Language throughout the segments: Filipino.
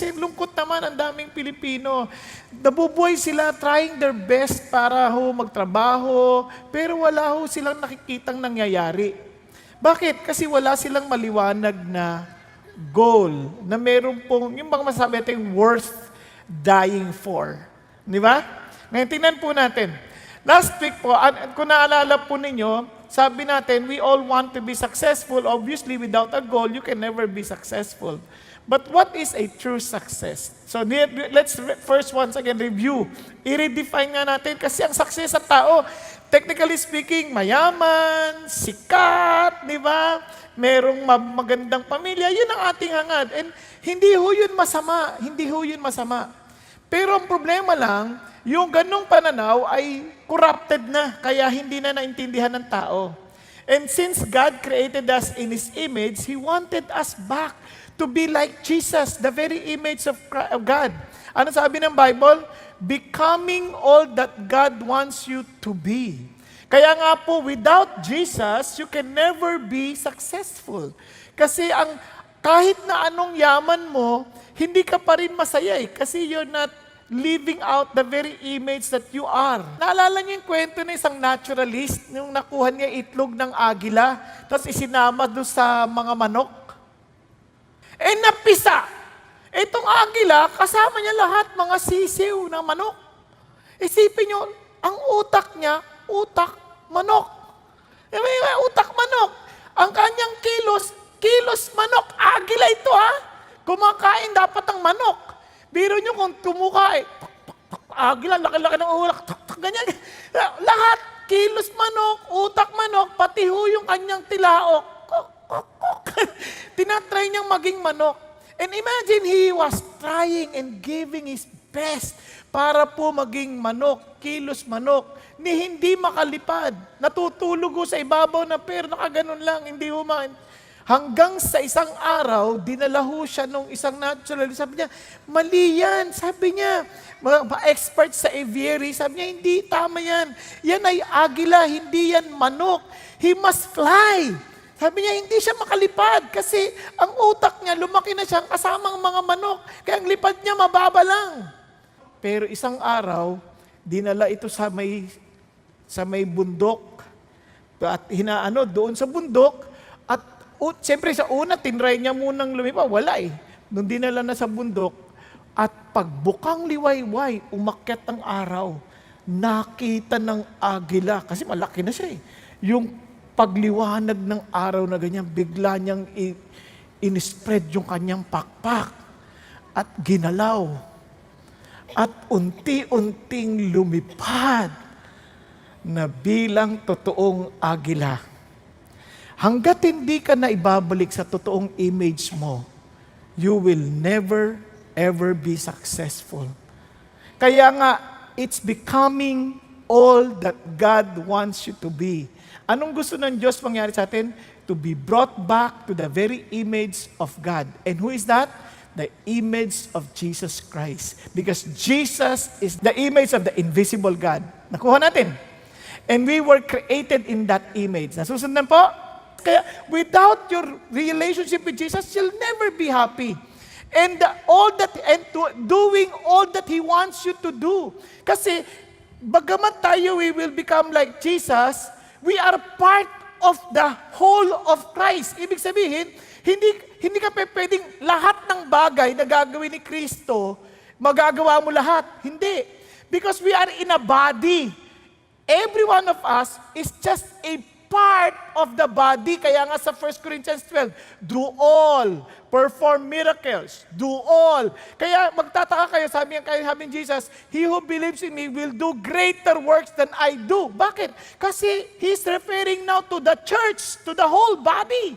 Kasi lungkot naman ang daming Pilipino. Nabubuhay sila trying their best para magtrabaho, pero wala silang nakikitang nangyayari. Bakit? Kasi wala silang maliwanag na goal, na meron pong, yung bang masabi natin, worth dying for. Di ba? Ngayon, tingnan po natin. Last week po, kung naalala po ninyo, sabi natin, we all want to be successful. Obviously, without a goal, you can never be successful. But what is a true success? So let's first once again review. I-redefine nga natin kasi ang success sa tao, technically speaking, mayaman, sikat, di ba? Merong magandang pamilya, yun ang ating hangad. And hindi ho yun masama, hindi ho yun masama. Pero ang problema lang, yung ganong pananaw ay corrupted na, kaya hindi na naintindihan ng tao. And since God created us in His image, He wanted us back to be like Jesus, the very image of God. Ano sabi ng Bible? Becoming all that God wants you to be. Kaya nga po, without Jesus, you can never be successful. Kasi kahit na anong yaman mo, hindi ka pa rin masaya kasi you're not living out the very image that you are. Naalala niyo yung kwento ng isang naturalist, yung nakuha niya itlog ng agila, tapos isinama doon sa mga manok. Napisa. Itong agila, kasama niya lahat mga sisiw ng manok. Isipin niyo, ang utak niya, utak manok. Utak manok. Ang kanyang kilos manok. Agila ito Kumakain dapat ang manok. Biro niyo kung kumakain, agila, laki-laki ng ulak, ganyan. Lahat, kilos manok, utak manok, pati yung kanyang tilaok. Tinatry niyang maging manok. And imagine he was trying and giving his best para po maging manok, kilos manok, ni hindi makalipad. Natutulog sa ibabaw na pero nakaganon lang, hindi humain. Hanggang sa isang araw, dinala siya nung isang naturalist. Sabi niya, mali yan. Sabi niya, mga expert sa aviary, sabi niya, hindi, tama yan. Yan ay agila, hindi yan manok. He must fly. Sabi niya, hindi siya makalipad kasi ang utak niya, lumaki na siyang kasamang mga manok. Kaya ang lipad niya, mababa lang. Pero isang araw, dinala ito sa may bundok. At doon sa bundok, at siyempre sa una, tinry niya munang lumipa. Wala Nung dinala na sa bundok, at pagbukang liwayway, umakyat ang araw, nakita ng agila, kasi malaki na siya yung pagliwanag ng araw na ganyan, bigla niyang in-spread yung kanyang pakpak at ginalaw. At unti-unting lumipad na bilang totoong agila. Hanggat hindi ka na ibabalik sa totoong image mo, you will never, ever be successful. Kaya nga, it's becoming all that God wants you to be. Anong gusto ng Diyos mangyari sa atin? To be brought back to the very image of God. And who is that? The image of Jesus Christ. Because Jesus is the image of the invisible God. Nakuha natin. And we were created in that image. Nasusundan po? Kaya without your relationship with Jesus, you'll never be happy. And doing all that He wants you to do. Kasi bagamat tayo we will become like Jesus, we are part of the whole of Christ. Ibig sabihin, hindi ka pwedeng lahat ng bagay na gagawin ni Kristo, magagawa mo lahat. Hindi. Because we are in a body. Every one of us is just a part of the body. Kaya nga sa 1 Corinthians 12, do all, perform miracles, do all. Kaya magtataka kayo, sabi ni Jesus, he who believes in me will do greater works than I do. Bakit? Kasi he's referring now to the church, to the whole body.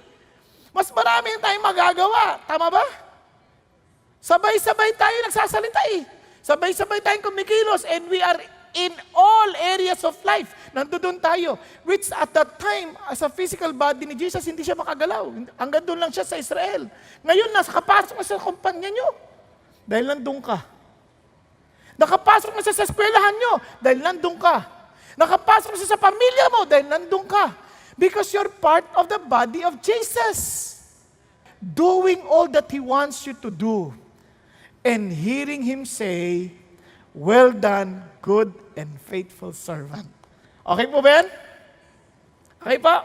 Mas marami tayong magagawa. Tama ba? Sabay-sabay tayo nagsasalita Sabay-sabay tayong kumikilos and we are in all areas of life. Nandoon tayo. Which at that time, as a physical body ni Jesus, hindi siya makagalaw. Hanggang doon lang siya sa Israel. Ngayon, nakapasok na sa kumpanya nyo. Dahil nandun ka. Nakapasok na siya sa eskwelahan nyo. Dahil nandun ka. Nakapasok na siya sa pamilya mo. Dahil nandun ka. Because you're part of the body of Jesus. Doing all that He wants you to do. and hearing him say, "Well done, good and faithful servant." Okay po ba yan? Okay po?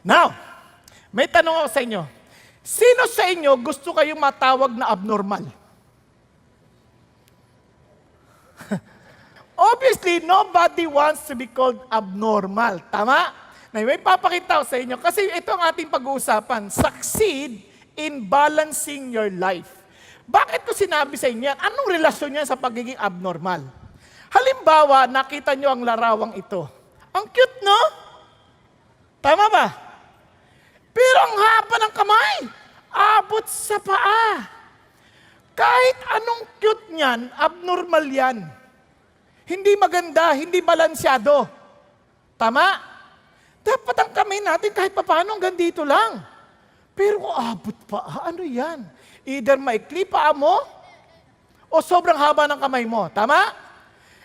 Now, may tanong ako sa inyo. Sino sa inyo gusto kayong matawag na abnormal? Obviously, nobody wants to be called abnormal. Tama? Na may papakita ko sa inyo. Kasi ito ang ating pag-uusapan. Succeed in balancing your life. Bakit ko sinabi sa inyo yan? Anong relasyon yan sa pagiging abnormal? Halimbawa, nakita nyo ang larawang ito. Ang cute, no? Tama ba? Pero ang haba ng kamay, abot sa paa. Kahit anong cute niyan, abnormal yan. Hindi maganda, hindi balansyado. Tama? Dapat ang kamay natin kahit papaano hanggang dito lang. Pero kung abot pa, ano yan? Either maikli paa mo, o sobrang haba ng kamay mo. Tama?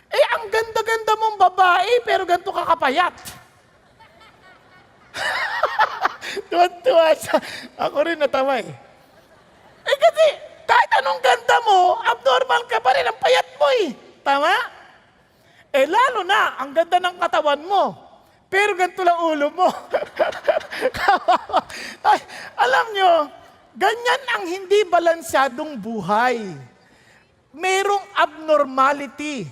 Eh, ang ganda-ganda mong babae, pero ganito kakapayat. Tuwan-tuwa siya. Ako rin natawa eh. Eh kasi, kahit anong ganda mo, abnormal ka pa rin, ang payat mo eh. Tama? Eh lalo na, ang ganda ng katawan mo. Pero ganito lang ulo mo. Ay, alam nyo, ganyan ang hindi balansyadong buhay. Merong abnormality.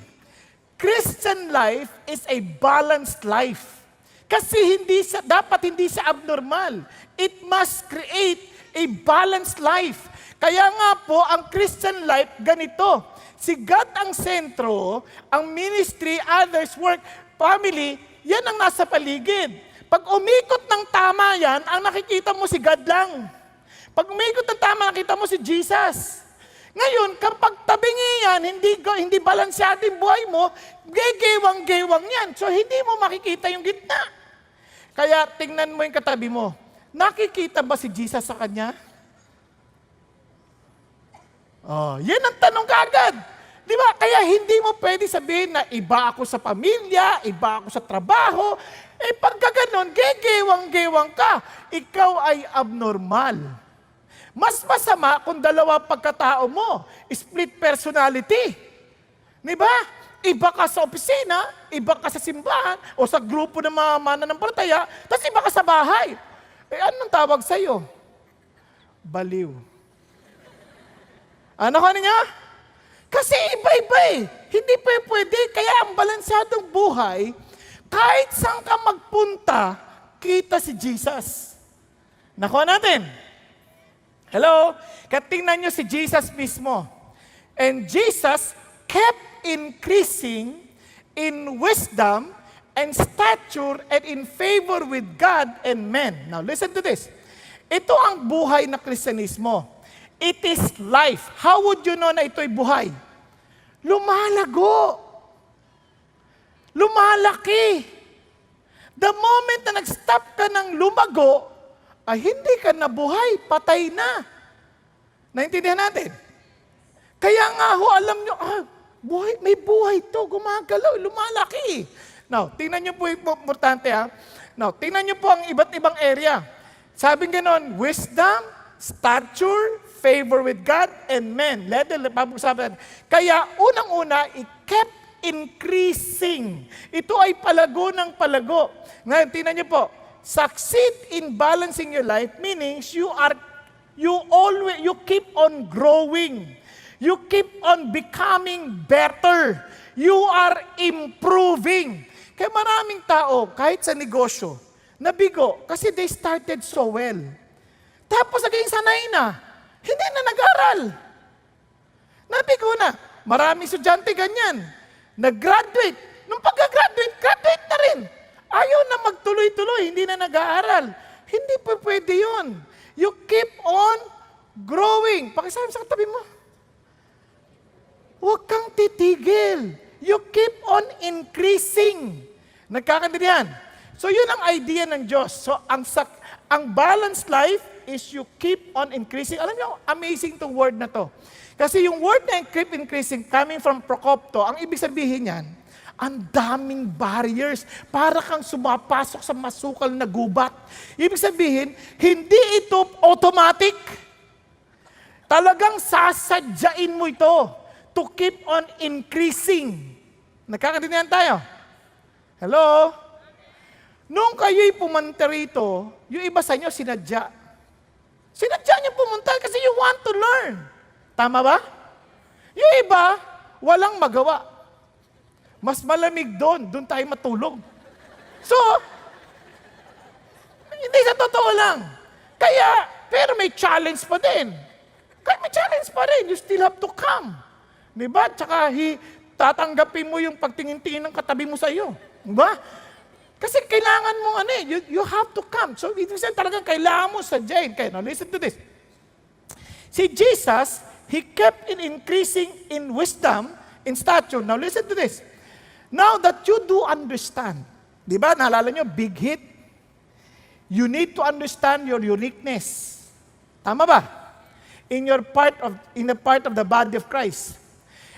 Christian life is a balanced life. Kasi dapat hindi siya abnormal. It must create a balanced life. Kaya nga po, ang Christian life, ganito. Si God ang sentro, ang ministry, others, work, family, yan ang nasa paligid. Pag umikot ng tama yan, ang nakikita mo si God lang. Pag umikot ng tama, nakita mo si Jesus. Ngayon, kapag tabingi yan, hindi balansyado yung buhay mo, gegewang-gewang yan. So, hindi mo makikita yung gitna. Kaya, tingnan mo yung katabi mo. Nakikita ba si Jesus sa kanya? Oh, yan ang tanong kaagad. Di ba? Kaya hindi mo pwede sabihin na iba ako sa pamilya, iba ako sa trabaho. Eh, pagka ganon, gegewang-gewang ka. Ikaw ay abnormal. Mas masama kung dalawa pagkatao mo. Split personality. Di ba? Iba ka sa opisina, iba ka sa simbahan, o sa grupo ng mga mananampalataya, tapos iba ka sa bahay. Eh, anong tawag sa'yo? Baliw. Ano ka niya? Kasi iba-iba eh. Hindi pa pwede. Kaya ang balansyadong buhay, kahit saan ka magpunta, kita si Jesus. Nakuha natin. Hello? Katingnan nyo si Jesus mismo. And Jesus kept increasing in wisdom and stature and in favor with God and men. Now listen to this. Ito ang buhay na Kristyanismo. It is life. How would you know na ito'y buhay? Lumalago. Lumalaki. The moment na nag-stop ka ng lumago, ay hindi ka nabuhay, patay na. Naintindihan natin? Kaya nga ho, alam nyo, may buhay to, gumagalaw, lumalaki. Now, tingnan nyo po yung importante ha. Now, tingnan nyo po ang iba't ibang area. Sabing ganon, wisdom, stature, favor with God, and men. Kaya, unang-una, it kept increasing. Ito ay palago ng palago. Ngayon, tingnan nyo po, succeed in balancing your life meaning you keep on growing. You keep on becoming better. You are improving. Kaya maraming tao, kahit sa negosyo, nabigo kasi they started so well. Tapos naging sanay na. Hindi na nag-aral. Nabigo na. Maraming estudyante ganyan. Nag-graduate. Nung pagka-graduate, graduate na rin. Ayaw na magtuloy-tuloy, hindi na nag-aaral. Hindi pa pwede yun. You keep on growing. Pakisabi sa katabi mo. Huwag kang titigil. You keep on increasing. Nagkakaintindihan? So yun ang idea ng Diyos. So ang balanced life is you keep on increasing. Alam niyo, amazing tong word na to. Kasi yung word na keep increasing coming from Procopto, ang ibig sabihin niyan, ang daming barriers para kang sumapasok sa masukal na gubat. Ibig sabihin, hindi ito automatic. Talagang sasadyain mo ito to keep on increasing. Nagkakaintindihan tayo? Hello? Nung kayo'y pumunta rito, yung iba sa inyo sinadya. Sinadya niyo pumunta kasi you want to learn. Tama ba? Yung iba, walang magawa. Mas malamig doon tayo matulog. So, hindi sa totoo lang. Kaya, pero may challenge pa din. Kaya may challenge pa rin. You still have to come. Diba? Tsaka tatanggapin mo yung pagtingin-tingin ng katabi mo sa iyo. Diba? Kasi kailangan mo you have to come. So, ibig sabihin talagang kailangan mo sadyain. Kaya, now listen to this. Si Jesus, He kept in increasing in wisdom, in stature. Now listen to this. Now that you do understand, di ba, naalala nyo, big hit, you need to understand your uniqueness. Tama ba? In the part of the body of Christ.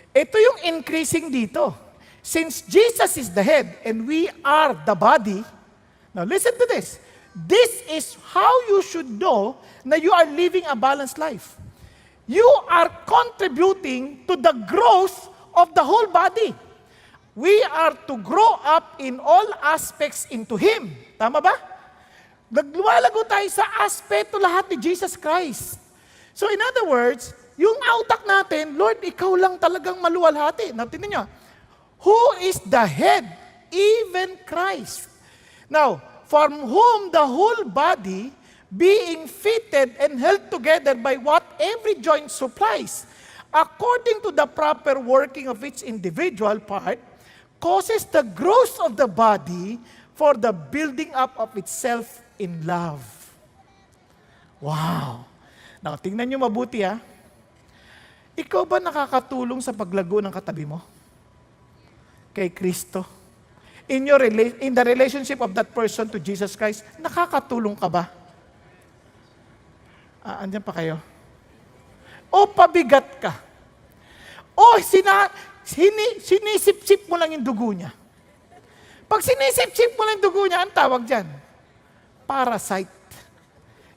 Ito yung increasing dito. Since Jesus is the head and we are the body, now listen to this. This is how you should know na you are living a balanced life. You are contributing to the growth of the whole body. We are to grow up in all aspects into Him. Tama ba? Luwalago tayo sa aspeto lahat ni Jesus Christ. So in other words, yung utak natin, Lord, Ikaw lang talagang maluwalhati. Now, tingnan nyo. Who is the head? Even Christ. Now, from whom the whole body, being fitted and held together by what every joint supplies, according to the proper working of each individual part, causes the growth of the body for the building up of itself in love. Wow! Now, tingnan nyo mabuti ha. Ikaw ba nakakatulong sa paglago ng katabi mo? Kay Kristo? In the relationship of that person to Jesus Christ, nakakatulong ka ba? Andyan pa kayo? O pabigat ka? O sinisip-sip mo lang yung dugo niya? Pag sinisip-sip mo lang yung dugo niya, ang tawag dyan? Parasite.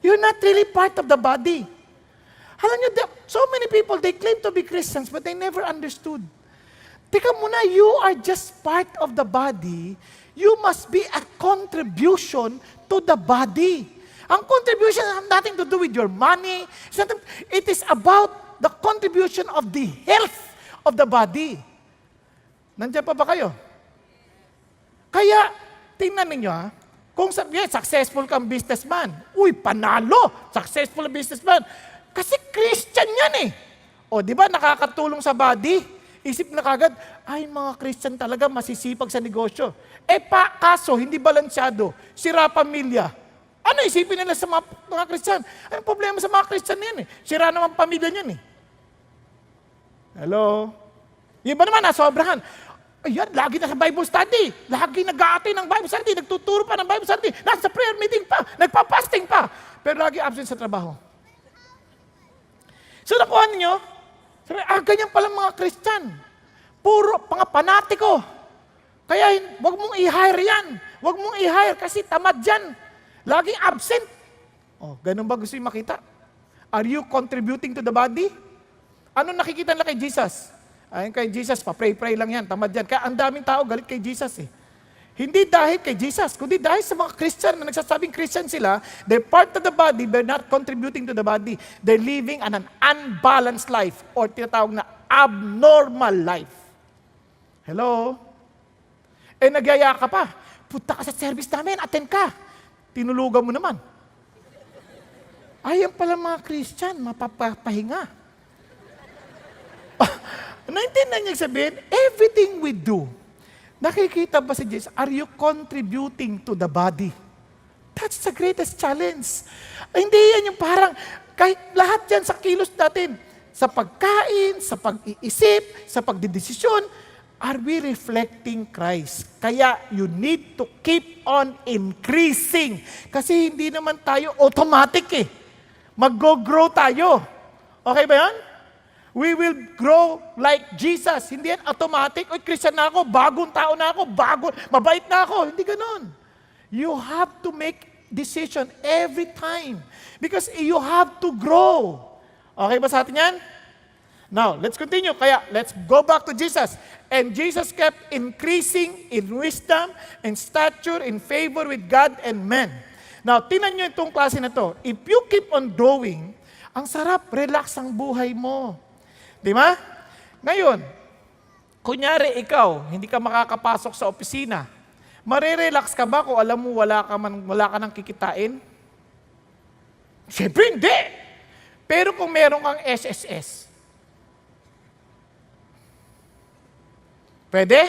You're not really part of the body. Alam niyo, so many people, they claim to be Christians, but they never understood. Teka muna, you are just part of the body. You must be a contribution to the body. Ang contribution has nothing to do with your money. It is about the contribution of the health of the body. Nandiyan pa ba kayo? Kaya, tingnan ninyo kung successful kang businessman, panalo, successful businessman. Kasi Christian yan eh. O, di ba, nakakatulong sa body? Isip na kagad, mga Christian talaga masisipag sa negosyo. Kaso, hindi balansyado. Sira pamilya. Ano isipin nila sa mga Christian? Anong problema sa mga Christian yan eh? Sira naman pamilya niyan eh. Hello? Iba naman, nasobrahan. Ayan, lagi na sa Bible study. Lagi nag-aatay ng Bible study. Nagtuturo pa ng Bible study. Nasa prayer meeting pa. Nagpa-fasting pa. Pero lagi absent sa trabaho. So nakuha ninyo? Sabi, ganyan pala mga Christian. Puro mga panatiko. Kaya wag mong i-hire yan. Wag mong i-hire kasi tamad yan. Laging absent. Ganun ba gusto yung makita? Are you contributing to the body? Ano nakikita nila kay Jesus? Ayun kay Jesus, pa-pray-pray lang yan, tamad yan. Kaya ang daming tao galit kay Jesus eh. Hindi dahil kay Jesus, kundi dahil sa mga Christian na nagsasabing Christian sila, they're part of the body, they're not contributing to the body. They're living an unbalanced life or tinatawag na abnormal life. Hello? Nagyaya ka pa. Punta ka sa service namin, attend ka. Tinulugan mo naman. Ayan pala mga Christian, mapapahinga. Naintindihan niya sabihin, everything we do, nakikita ba si Jesus, are you contributing to the body? That's the greatest challenge. Hindi yan yung parang, kahit lahat yan sa kilos natin, sa pagkain, sa pag-iisip, sa pagdidesisyon, are we reflecting Christ? Kaya you need to keep on increasing. Kasi hindi naman tayo automatic eh. Mag-grow tayo. Okay ba yan? We will grow like Jesus. Hindi yan automatic. Christian na ako, bagong tao na ako, mabait na ako. Hindi ganun. You have to make decision every time. Because you have to grow. Okay ba sa atin yan? Now, let's continue. Kaya, let's go back to Jesus. And Jesus kept increasing in wisdom and stature in favor with God and men. Now, tinan nyo itong klase na to. If you keep on growing, ang sarap, relax ang buhay mo. Di ba? Ngayon, kunyari ikaw, hindi ka makakapasok sa opisina, marirelax ka ba kung alam mo wala ka nang kikitain? Siyempre hindi. Pero kung meron kang SSS, pwede?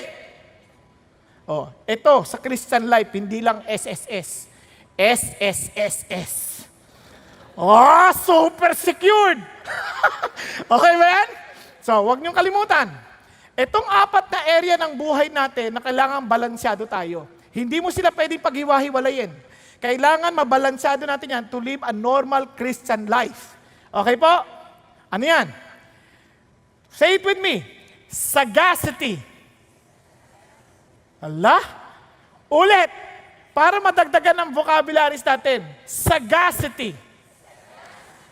Oh, ito, sa Christian life, hindi lang SSS. SSSS. Oh, super secured! Okay ba yan? So, huwag niyong kalimutan. Itong 4 na area ng buhay natin na kailangan balansyado tayo. Hindi mo sila pwedeng paghiwa-hiwalayin. Kailangan mabalansyado natin yan to live a normal Christian life. Okay po? Ano yan? Say it with me. Sagacity. Allah? Ulit. Para madagdagan ng vocabularies natin. Sagacity.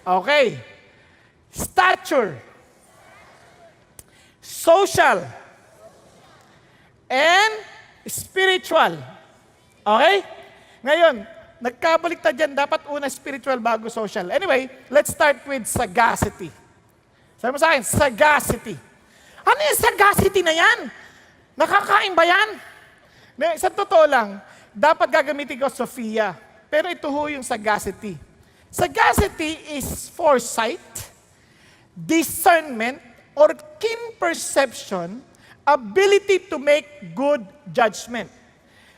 Okay. Stature. Social. And spiritual. Okay? Ngayon, nagkabaliktad dyan, dapat una spiritual bago social. Anyway, let's start with sagacity. Sabi mo sa akin, sagacity. Ano yung sagacity na yan? Nakakain ba yan? Sa totoo lang, dapat gagamitin ko Sophia. Pero ito ho yung sagacity. Sagacity is foresight, discernment, or keen perception, ability to make good judgment.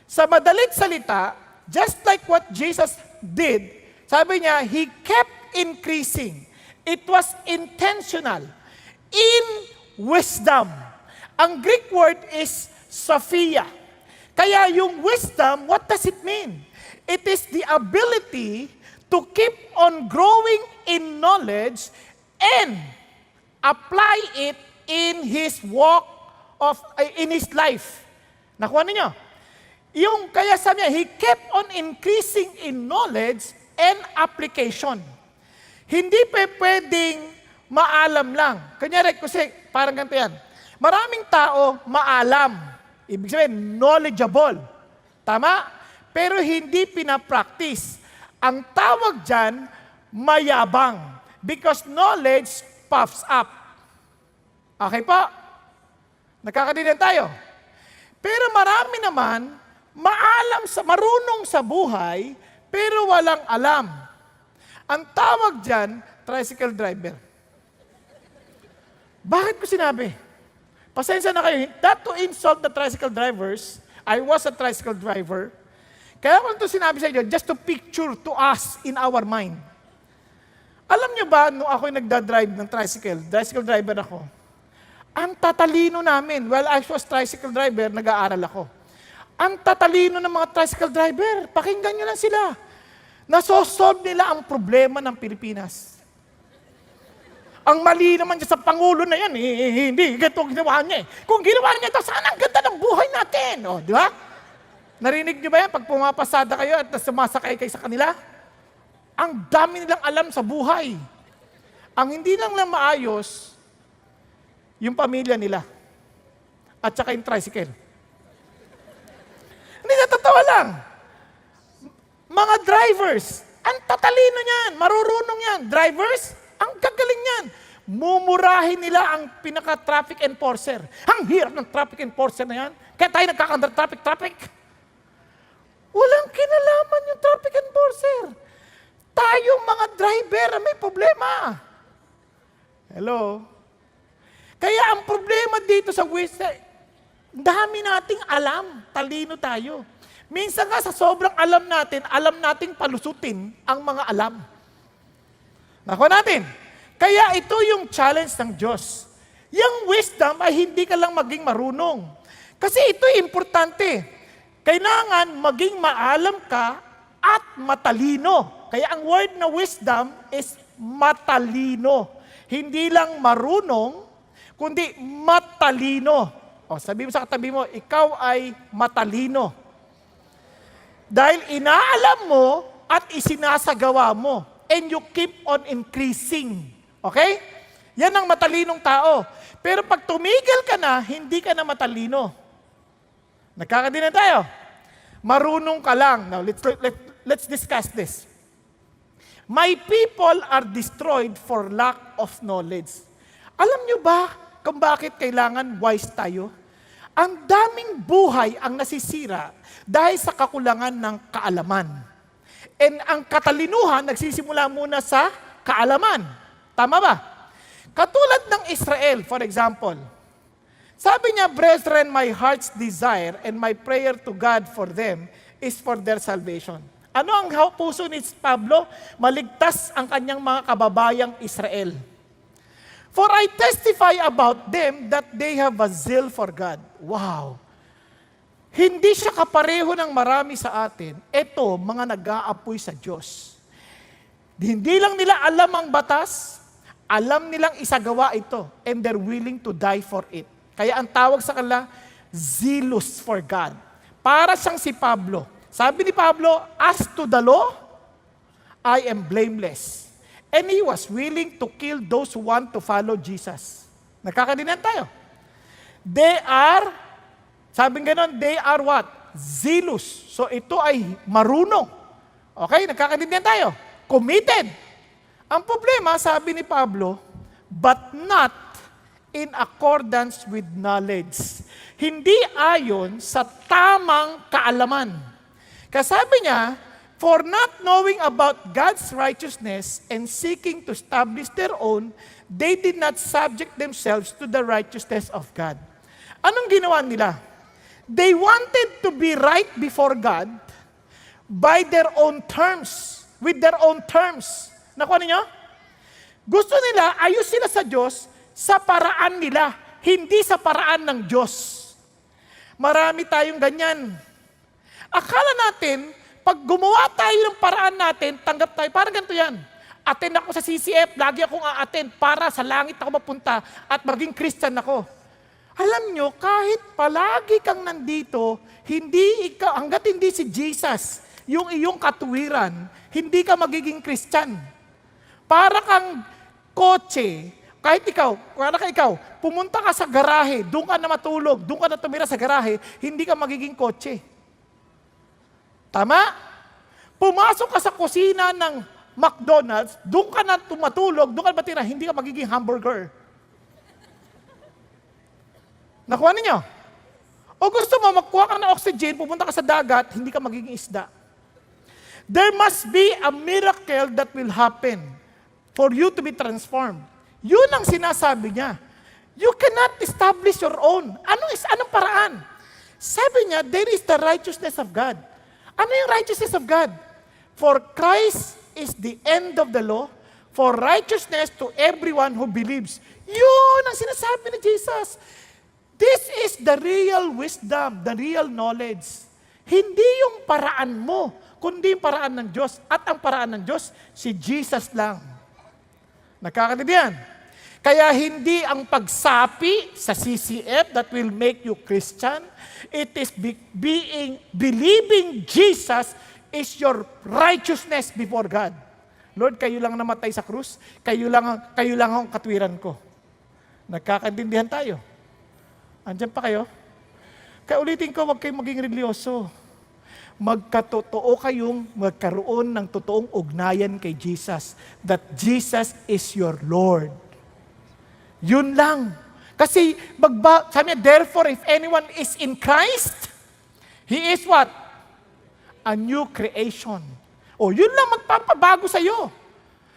Sa madalit salita, just like what Jesus did, sabi niya, He kept increasing. It was intentional. In wisdom. Ang Greek word is Sophia. Kaya yung wisdom, what does it mean? It is the ability to keep on growing in knowledge and apply it in his walk in his life. Nakuha niyo? Yung kaya sabi niya, he kept on increasing in knowledge and application. Hindi pwedeng maalam lang. Kanyari, kasi parang ganito yan. Maraming tao maalam. Ibig sabihin, knowledgeable. Tama? Pero hindi pinapractice. Ang tawag dyan, mayabang. Because knowledge puffs up. Okay po? Nakakadinan tayo. Pero marami naman, marunong sa buhay, pero walang alam. Ang tawag dyan, tricycle driver. Bakit ko sinabi? Pasensya na kayo, not to insult the tricycle drivers, I was a tricycle driver. Kaya ko ito sinabi sa inyo, just to picture to us in our mind. Alam niyo ba, nung ako'y nagdadrive ng tricycle driver ako, ang tatalino namin, while I was tricycle driver, nag-aaral ako. Ang tatalino ng mga tricycle driver, pakinggan nyo lang sila. Nasosolve nila ang problema ng Pilipinas. Ang mali naman dyan sa Pangulo na yan, hindi, ganito ang ginawa niya eh. Kung ginawa niya ito, sana ang ganda ng buhay natin. O, di ba? Narinig niyo ba yan? Pag pumapasada kayo at sumasakay kayo sa kanila, ang dami nilang alam sa buhay. Ang hindi lang maayos, yung pamilya nila. At saka yung tricycle. Hindi, natatawa lang. Mga drivers, ang tatalino niyan, marurunong yan. Drivers, ang gagaling niyan. Mumurahin nila ang pinaka-traffic enforcer. Ang hirap ng traffic enforcer na yan. Kaya tayo nagkakandar traffic. Walang kinalaman yung traffic enforcer. Tayong mga driver may problema. Hello? Kaya ang problema dito sa wisdom, dami nating alam, talino tayo. Minsan nga sa sobrang alam nating palusutin ang mga alam. Nakuha natin. Kaya ito yung challenge ng Diyos. Yung wisdom ay hindi ka lang maging marunong. Kasi ito importante. Kailangan maging maalam ka at matalino. Kaya ang word na wisdom is matalino. Hindi lang marunong, kundi matalino. O, sabi mo sa katabi mo, ikaw ay matalino. Dahil inaalam mo at isinasagawa mo. And you keep on increasing. Okay? Yan ang matalinong tao. Pero pag tumigil ka na, hindi ka na matalino. Nagkakadinan tayo. Marunong ka lang. Now, let's discuss this. My people are destroyed for lack of knowledge. Alam nyo ba kung bakit kailangan wise tayo? Ang daming buhay ang nasisira dahil sa kakulangan ng kaalaman. And ang katalinuhan nagsisimula muna sa kaalaman. Tama ba? Katulad ng Israel, for example. Sabi niya, "Brethren, my heart's desire and my prayer to God for them is for their salvation." Ano ang puso ni Pablo? Maligtas ang kanyang mga kababayang Israel. "For I testify about them that they have a zeal for God." Wow! Hindi siya kapareho ng marami sa atin. Ito, mga nag-aapoy sa Diyos. Hindi lang nila alam ang batas, alam nilang isagawa ito, and they're willing to die for it. Kaya ang tawag sa kanila, zealous for God. Para siyang si Pablo. Sabi ni Pablo, "As to the law, I am blameless." And he was willing to kill those who want to follow Jesus. Nagkakadinan tayo. They are, sabing ganon, they are what? Zealous. So ito ay marunong. Okay, nagkakadinan tayo. Committed. Ang problema, sabi ni Pablo, but not in accordance with knowledge. Hindi ayon sa tamang kaalaman. Kasabi niya, "For not knowing about God's righteousness and seeking to establish their own, they did not subject themselves to the righteousness of God." Anong ginawa nila? They wanted to be right before God by their own terms, with their own terms. Nakuha niyo? Gusto nila, ayos sila sa Diyos sa paraan nila, hindi sa paraan ng Diyos. Marami tayong ganyan. Akala natin, pag gumawa tayo ng paraan natin, tanggap tayo. Parang ganito yan. Attend ako sa CCF, lagi akong a-attend para sa langit ako mapunta at maging Christian ako. Alam nyo, kahit palagi kang nandito, hindi ikaw, hanggat hindi si Jesus, yung iyong katuwiran, hindi ka magiging Christian. Para kang kotse, kahit ikaw, pumunta ka sa garahe, doon ka na matulog, doon ka na tumira sa garahe, hindi ka magiging kotse. Tama? Pumasok ka sa kusina ng McDonald's, doon ka na tumatulog, doon ka na matira, hindi ka magiging hamburger. Nakuha ninyo? O gusto mo, magkuha ka ng oxygen, pupunta ka sa dagat, hindi ka magiging isda. There must be a miracle that will happen for you to be transformed. Yun ang sinasabi niya. You cannot establish your own. Anong paraan? Sabi niya, there is the righteousness of God. Ano yung righteousness of God? For Christ is the end of the law, for righteousness to everyone who believes. Yun ang sinasabi ni Jesus. This is the real wisdom, the real knowledge. Hindi yung paraan mo, kundi yung paraan ng Diyos. At ang paraan ng Diyos, si Jesus lang. Nakakadiyan? Kaya hindi ang pagsapi sa CCF that will make you Christian. It is believing Jesus is your righteousness before God. Lord, kayo lang namatay sa krus, kayo lang ang katwiran ko. Nagkakaintindihan tayo. Andiyan pa kayo? Kaya ulitin ko, huwag kayong maging religyoso. Magkatotoo kayong magkaroon ng totoong ugnayan kay Jesus. That Jesus is your Lord. Yun lang. Kasi, sabi niya, therefore, if anyone is in Christ, he is what? A new creation. O, yun lang magpapabago sa'yo.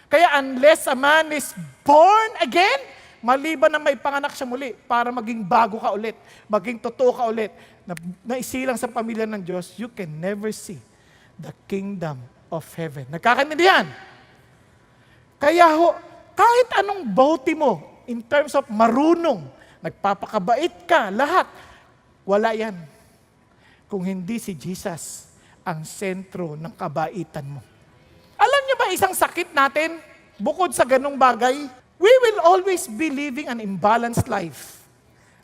Kaya unless a man is born again, maliban na may panganak siya muli, para maging bago ka ulit, maging totoo ka ulit, na isilang sa pamilya ng Diyos, you can never see the kingdom of heaven. Nagkakaintindihan? Kaya kahit anong bounty mo, in terms of marunong, nagpapakabait ka, lahat, wala yan. Kung hindi si Jesus ang sentro ng kabaitan mo. Alam niyo ba isang sakit natin, bukod sa ganung bagay, we will always be living an imbalanced life.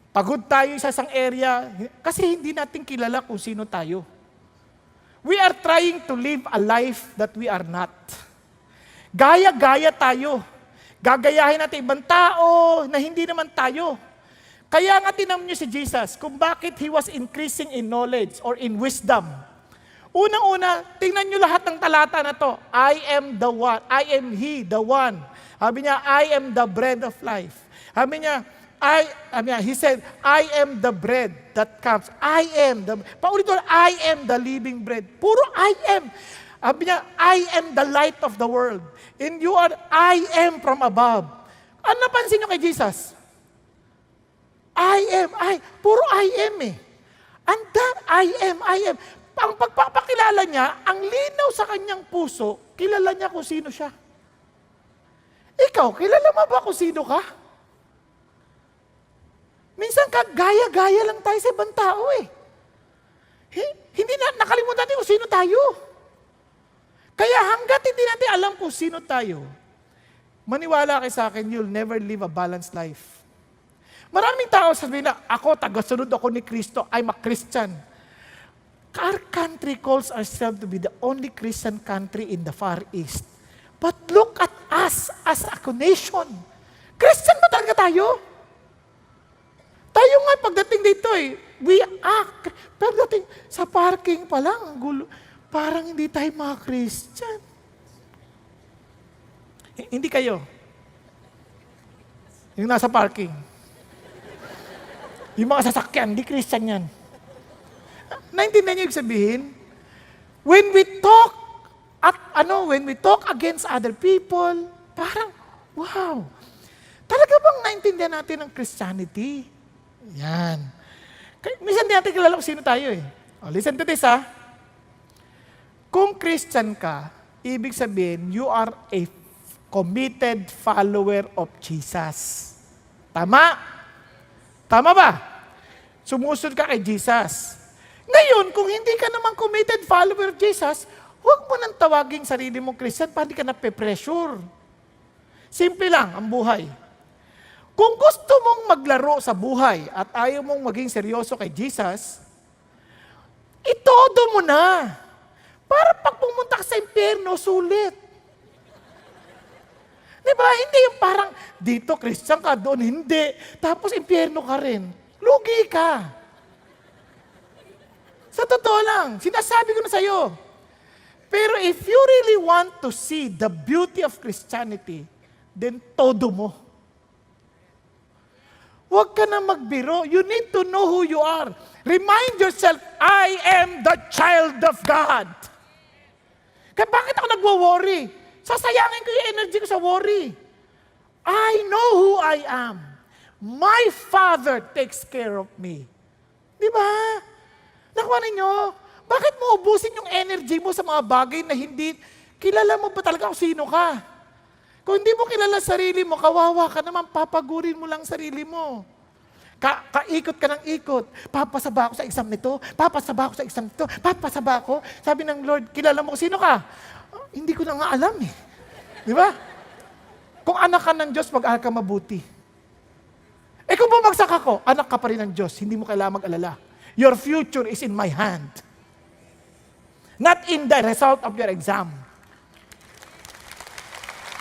Pagod tayo sa isang area, kasi hindi natin kilala kung sino tayo. We are trying to live a life that we are not. Gaya-gaya tayo. Gagayahin natin ibang tao na hindi naman tayo. Kaya nga tinanong niyo si Jesus kung bakit He was increasing in knowledge or in wisdom. Unang-una, tingnan niyo lahat ng talata na to. I am the one. I am He, the one. Sabi niya, I am the bread of life. Sabi niya, He said, I am the bread that comes. I am the, paulit-ulit, I am the living bread. Puro I am. Sabi niya, I am the light of the world. And you are, I am from above. Ano napansin niyo kay Jesus? Puro I am eh. And that I am. Ang pagpapakilala niya, ang linaw sa kanyang puso, kilala niya kung sino siya. Ikaw, kilala mo ba kung sino ka? Minsan gaya-gaya lang tayo sa ibang tao eh. Hindi na nakalimutan natin kung sino tayo. Kaya hanggat hindi natin alam kung sino tayo, maniwala kayo sa akin, you'll never live a balanced life. Maraming tao sabihin na, ako, tagasunod ako ni Kristo, I'm a Christian. Our country calls ourselves to be the only Christian country in the Far East. But look at us as a nation. Christian ba talaga tayo? Tayo nga pagdating dito we act. Pagdating sa parking pa lang, ang gulo. Parang hindi tayo mga Christian. Hindi kayo. Yung nasa parking. Yung mga sasakyan, hindi Christian yan. Naintindihan niyo ibig sabihin? When we talk against other people, parang, wow, talaga bang naintindihan natin ang Christianity? Yan. Minsan di natin kilala kung sino tayo eh. Listen to this Kung Christian ka, ibig sabihin, you are a committed follower of Jesus. Tama? Tama ba? Sumusunod ka kay Jesus. Ngayon, kung hindi ka naman committed follower of Jesus, huwag mo nang tawaging sarili mong Christian para hindi ka nape-pressure. Simple lang ang buhay. Kung gusto mong maglaro sa buhay at ayaw mong maging seryoso kay Jesus, itodo mo na. Para pag pumunta ka sa impyerno, sulit. Diba? Hindi yung parang, dito Christian ka, doon hindi. Tapos impyerno ka rin. Lugi ka. Sa totoo lang, sinasabi ko na sa'yo. Pero if you really want to see the beauty of Christianity, then todo mo. Huwag ka na magbiro. You need to know who you are. Remind yourself, I am the child of God. Kaya bakit ako nagwo-worry? Sasayangin ko yung energy ko sa worry. I know who I am. My Father takes care of me. Di ba? Nakuha ninyo? Bakit mo ubusin yung energy mo sa mga bagay na hindi, kilala mo ba talaga kung sino ka? Kung hindi mo kilala sarili mo, kawawa ka naman, papagurin mo lang sarili mo. Kaikot ka ng ikot. Papasaba ako sa exam nito, papasaba ako sa exam nito, papasaba ako. Sabi ng Lord, kilala mo kung sino ka? Hindi ko na nga alam eh. Di ba? Kung anak ka ng Diyos, mag-aral ka mabuti. Kung bumagsak ako, anak ka pa rin ng Diyos, hindi mo kailangan mag-alala. Your future is in my hand. Not in the result of your exam.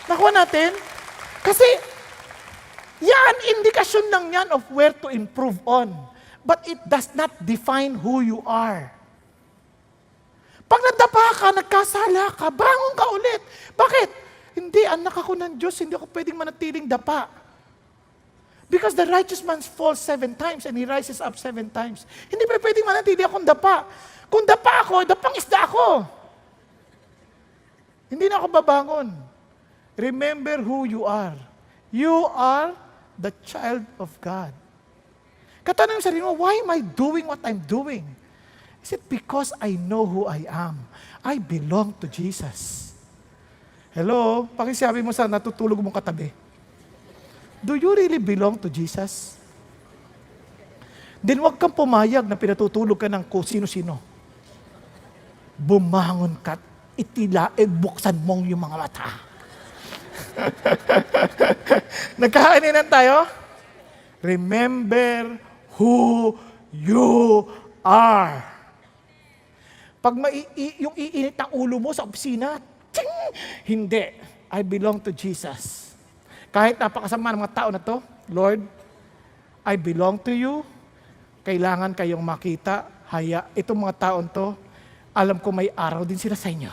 Nakuha natin? Kasi, yan, indikasyon lang yan of where to improve on. But it does not define who you are. Pag nadapa ka, nagkasala ka, bangon ka ulit. Bakit? Hindi, anak ako ng Diyos, hindi ako pwedeng manatiling dapa. Because the righteous man falls 7 times and he rises up 7 times. Hindi pa pwedeng manatili akong dapa. Kung dapa ako, dapang isda ako. Hindi na ako babangon. Remember who you are. You are the child of God. Katanong sa sarili mo, why am I doing what I'm doing? Is it because I know who I am? I belong to Jesus. Hello? Pakisabi mo sa natutulog mong katabi. Do you really belong to Jesus? Then huwag kang pumayag na pinatutulog ka ng kung sino-sino. Bumangon ka, buksan mong yung mga mata. Nagkakaininan tayo? Remember who you are. Pag yung iinit ng ulo mo sa opisina, ting! Hindi. I belong to Jesus. Kahit napakasama ng mga tao na to, Lord, I belong to you. Kailangan kayong makita. Itong mga taon to, alam ko may araw din sila sa inyo.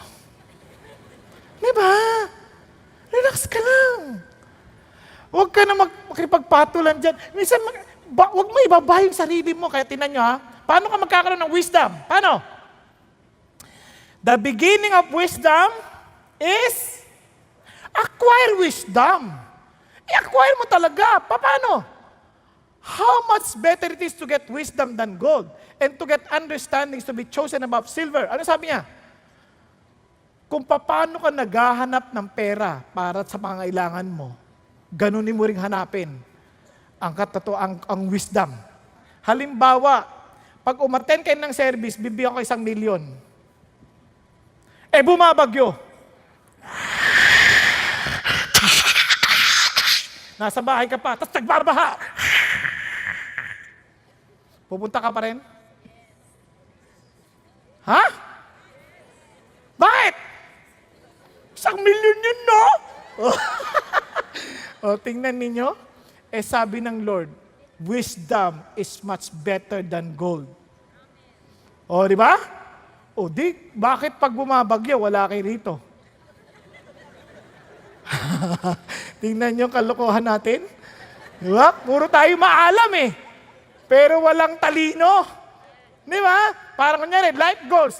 Diba? Relax ka lang. Huwag ka na makipagpatulan dyan. Minsan, huwag mo ibaba yung sarili mo. Kaya tinan nyo ha, paano ka magkakaroon ng wisdom? Paano? The beginning of wisdom is acquire wisdom. I-acquire mo talaga. Paano? How much better it is to get wisdom than gold, and to get understandings to be chosen above silver. Ano sabi niya? Kung paano ka naghahanap ng pera para sa pangailangan mo, ganunin mo ring hanapin ang wisdom. Halimbawa, pag umattend kayo ng service, bibigyan ko 1 milyon. Bumabagyo. Nasa bahay ka pa, tapos nagbabaha. Pupunta ka pa rin? Ha? Bakit? 1 milyon yun, no? Tingnan ninyo. Sabi ng Lord, wisdom is much better than gold. Di ba? Bakit pag bumabagyo, wala kayo rito? Tingnan nyo kalokohan natin. Diba? Puro tayo maalam pero walang talino. Di ba? Parang kunyari, life goals.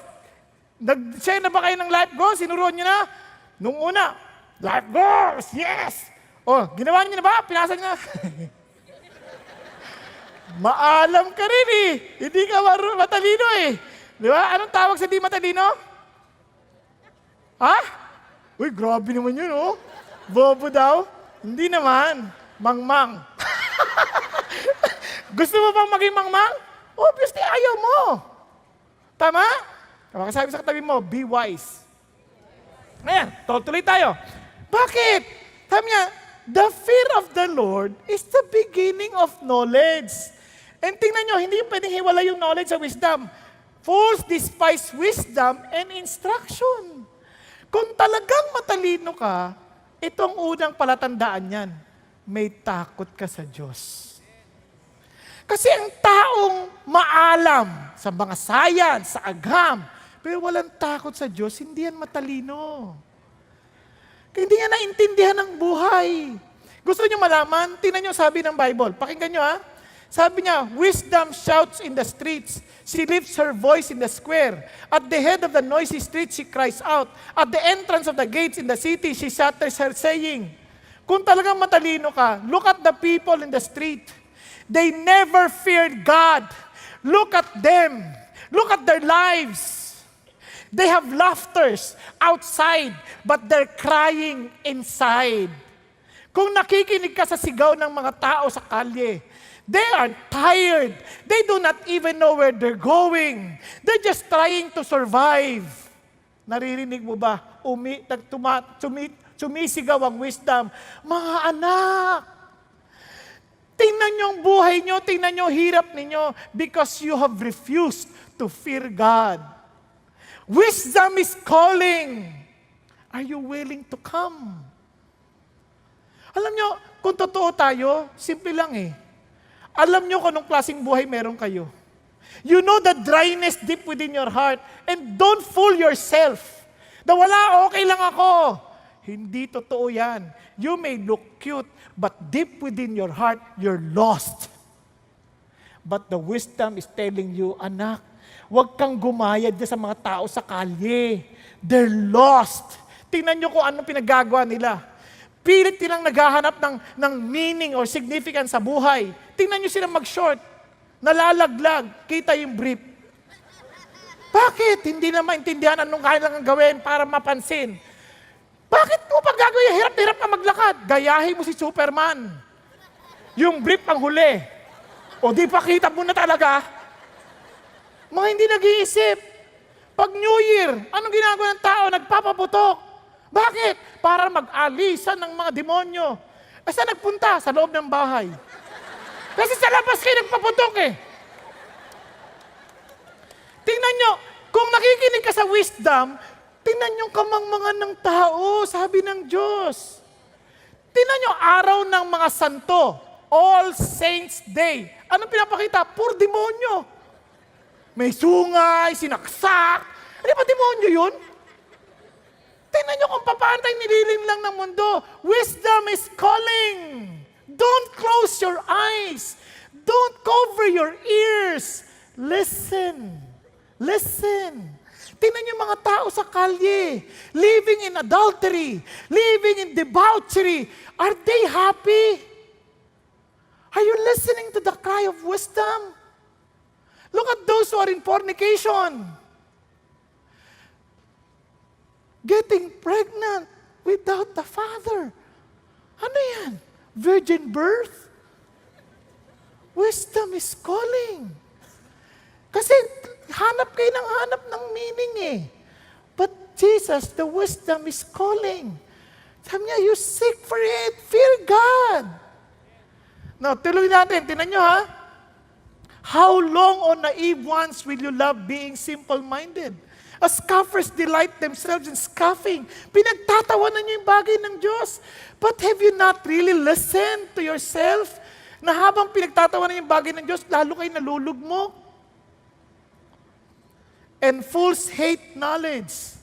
Nag-share na ba kayo ng life goals? Sinuruan nyo na? Nung una, life goals, yes! Ginawa nyo na ba? Pinasa nyo na? Maalam ka rin Hindi ka matalino Di ba? Anong tawag sa di matalino? Ha? Uy, grabe naman yun, Bobo daw? Hindi naman. Mangmang. Gusto mo bang maging mangmang? Obviously, ayaw mo. Tama? Makasabi sa katabi mo, be wise. Ayan, tuloy tayo. Bakit? Sabi niya, the fear of the Lord is the beginning of knowledge. And tingnan nyo, hindi pwedeng hiwala yung knowledge sa wisdom. Fools despise wisdom and instruction. Kung talagang matalino ka, itong unang palatandaan yan, may takot ka sa Diyos. Kasi ang taong maalam sa mga science, sa agham, pero walang takot sa Diyos, hindi yan matalino. Hindi niya naintindihan ang buhay. Gusto niyo malaman? Tingnan niyo sabi ng Bible. Pakinggan niyo Sabi niya, wisdom shouts in the streets. She lifts her voice in the square. At the head of the noisy street, she cries out. At the entrance of the gates in the city, she shatters her saying. Kung talagang matalino ka, look at the people in the street. They never feared God. Look at them. Look at their lives. They have laughters outside, but they're crying inside. Kung nakikinig ka sa sigaw ng mga tao sa kalye, they are tired. They do not even know where they're going. They're just trying to survive. Naririnig mo ba? Sumisigaw ang wisdom. Mga anak, tingnan niyo ang buhay niyo, tingnan niyo ang hirap ninyo because you have refused to fear God. Wisdom is calling. Are you willing to come? Alam niyo, kung totoo tayo, simple lang Alam niyo kung anong klaseng buhay meron kayo. You know the dryness deep within your heart, and don't fool yourself. Na wala, okay lang ako. Hindi totoo yan. You may look cute, but deep within your heart, you're lost. But the wisdom is telling you, anak, huwag kang gumayad sa mga tao sa kalye. They're lost. Tingnan nyo kung anong pinagagawa nila. Pilit nilang naghahanap ng meaning or significance sa buhay. Tingnan nyo silang mag-short. Nalalaglag. Kita yung brief. Bakit? Hindi na maintindihan anong kailangan gawin para mapansin. Bakit mo pag gagawin? Hirap-hirap ka maglakad. Gayahin mo si Superman. Yung brief ang huli. O di pa kita mo na talaga. Mga hindi nag-iisip. Pag New Year, anong ginagawa ng tao? Nagpapaputok. Bakit? Para mag-alisan ng mga demonyo. Saan nagpunta? Sa loob ng bahay. Kasi sa labas kayo nagpaputok Tingnan nyo, kung nakikinig ka sa wisdom, tingnan nyo kamangmangan ng tao, sabi ng Diyos. Tingnan nyo, araw ng mga santo, All Saints Day. Anong pinapakita? Puro demonyo. May sungay, sinaksak. Ano ba demonyo yun? Tingnan nyo kung paano tayo nililim lang ng mundo. Wisdom is calling. Don't close your eyes. Don't cover your ears. Listen. Listen. Tingnan niyo mga tao sa kalye, living in adultery, living in debauchery. Are they happy? Are you listening to the cry of wisdom? Look at those who are in fornication. Getting pregnant without the father. Ano yan? Virgin birth? Wisdom is calling. Kasi hanap kayo ng hanap ng meaning eh. But Jesus, the wisdom is calling. Sabi niya, you seek for it. Fear God. Now, tuloy natin. Tingnan nyo ha. How long, O naive ones, will you love being simple-minded? As scoffers delight themselves in scoffing. Pinagtatawanan niyo yung bagay ng Diyos. But have you not really listened to yourself? Na habang pinagtatawanan yung bagay ng Diyos, lalo kayo nalulugmok. And fools hate knowledge.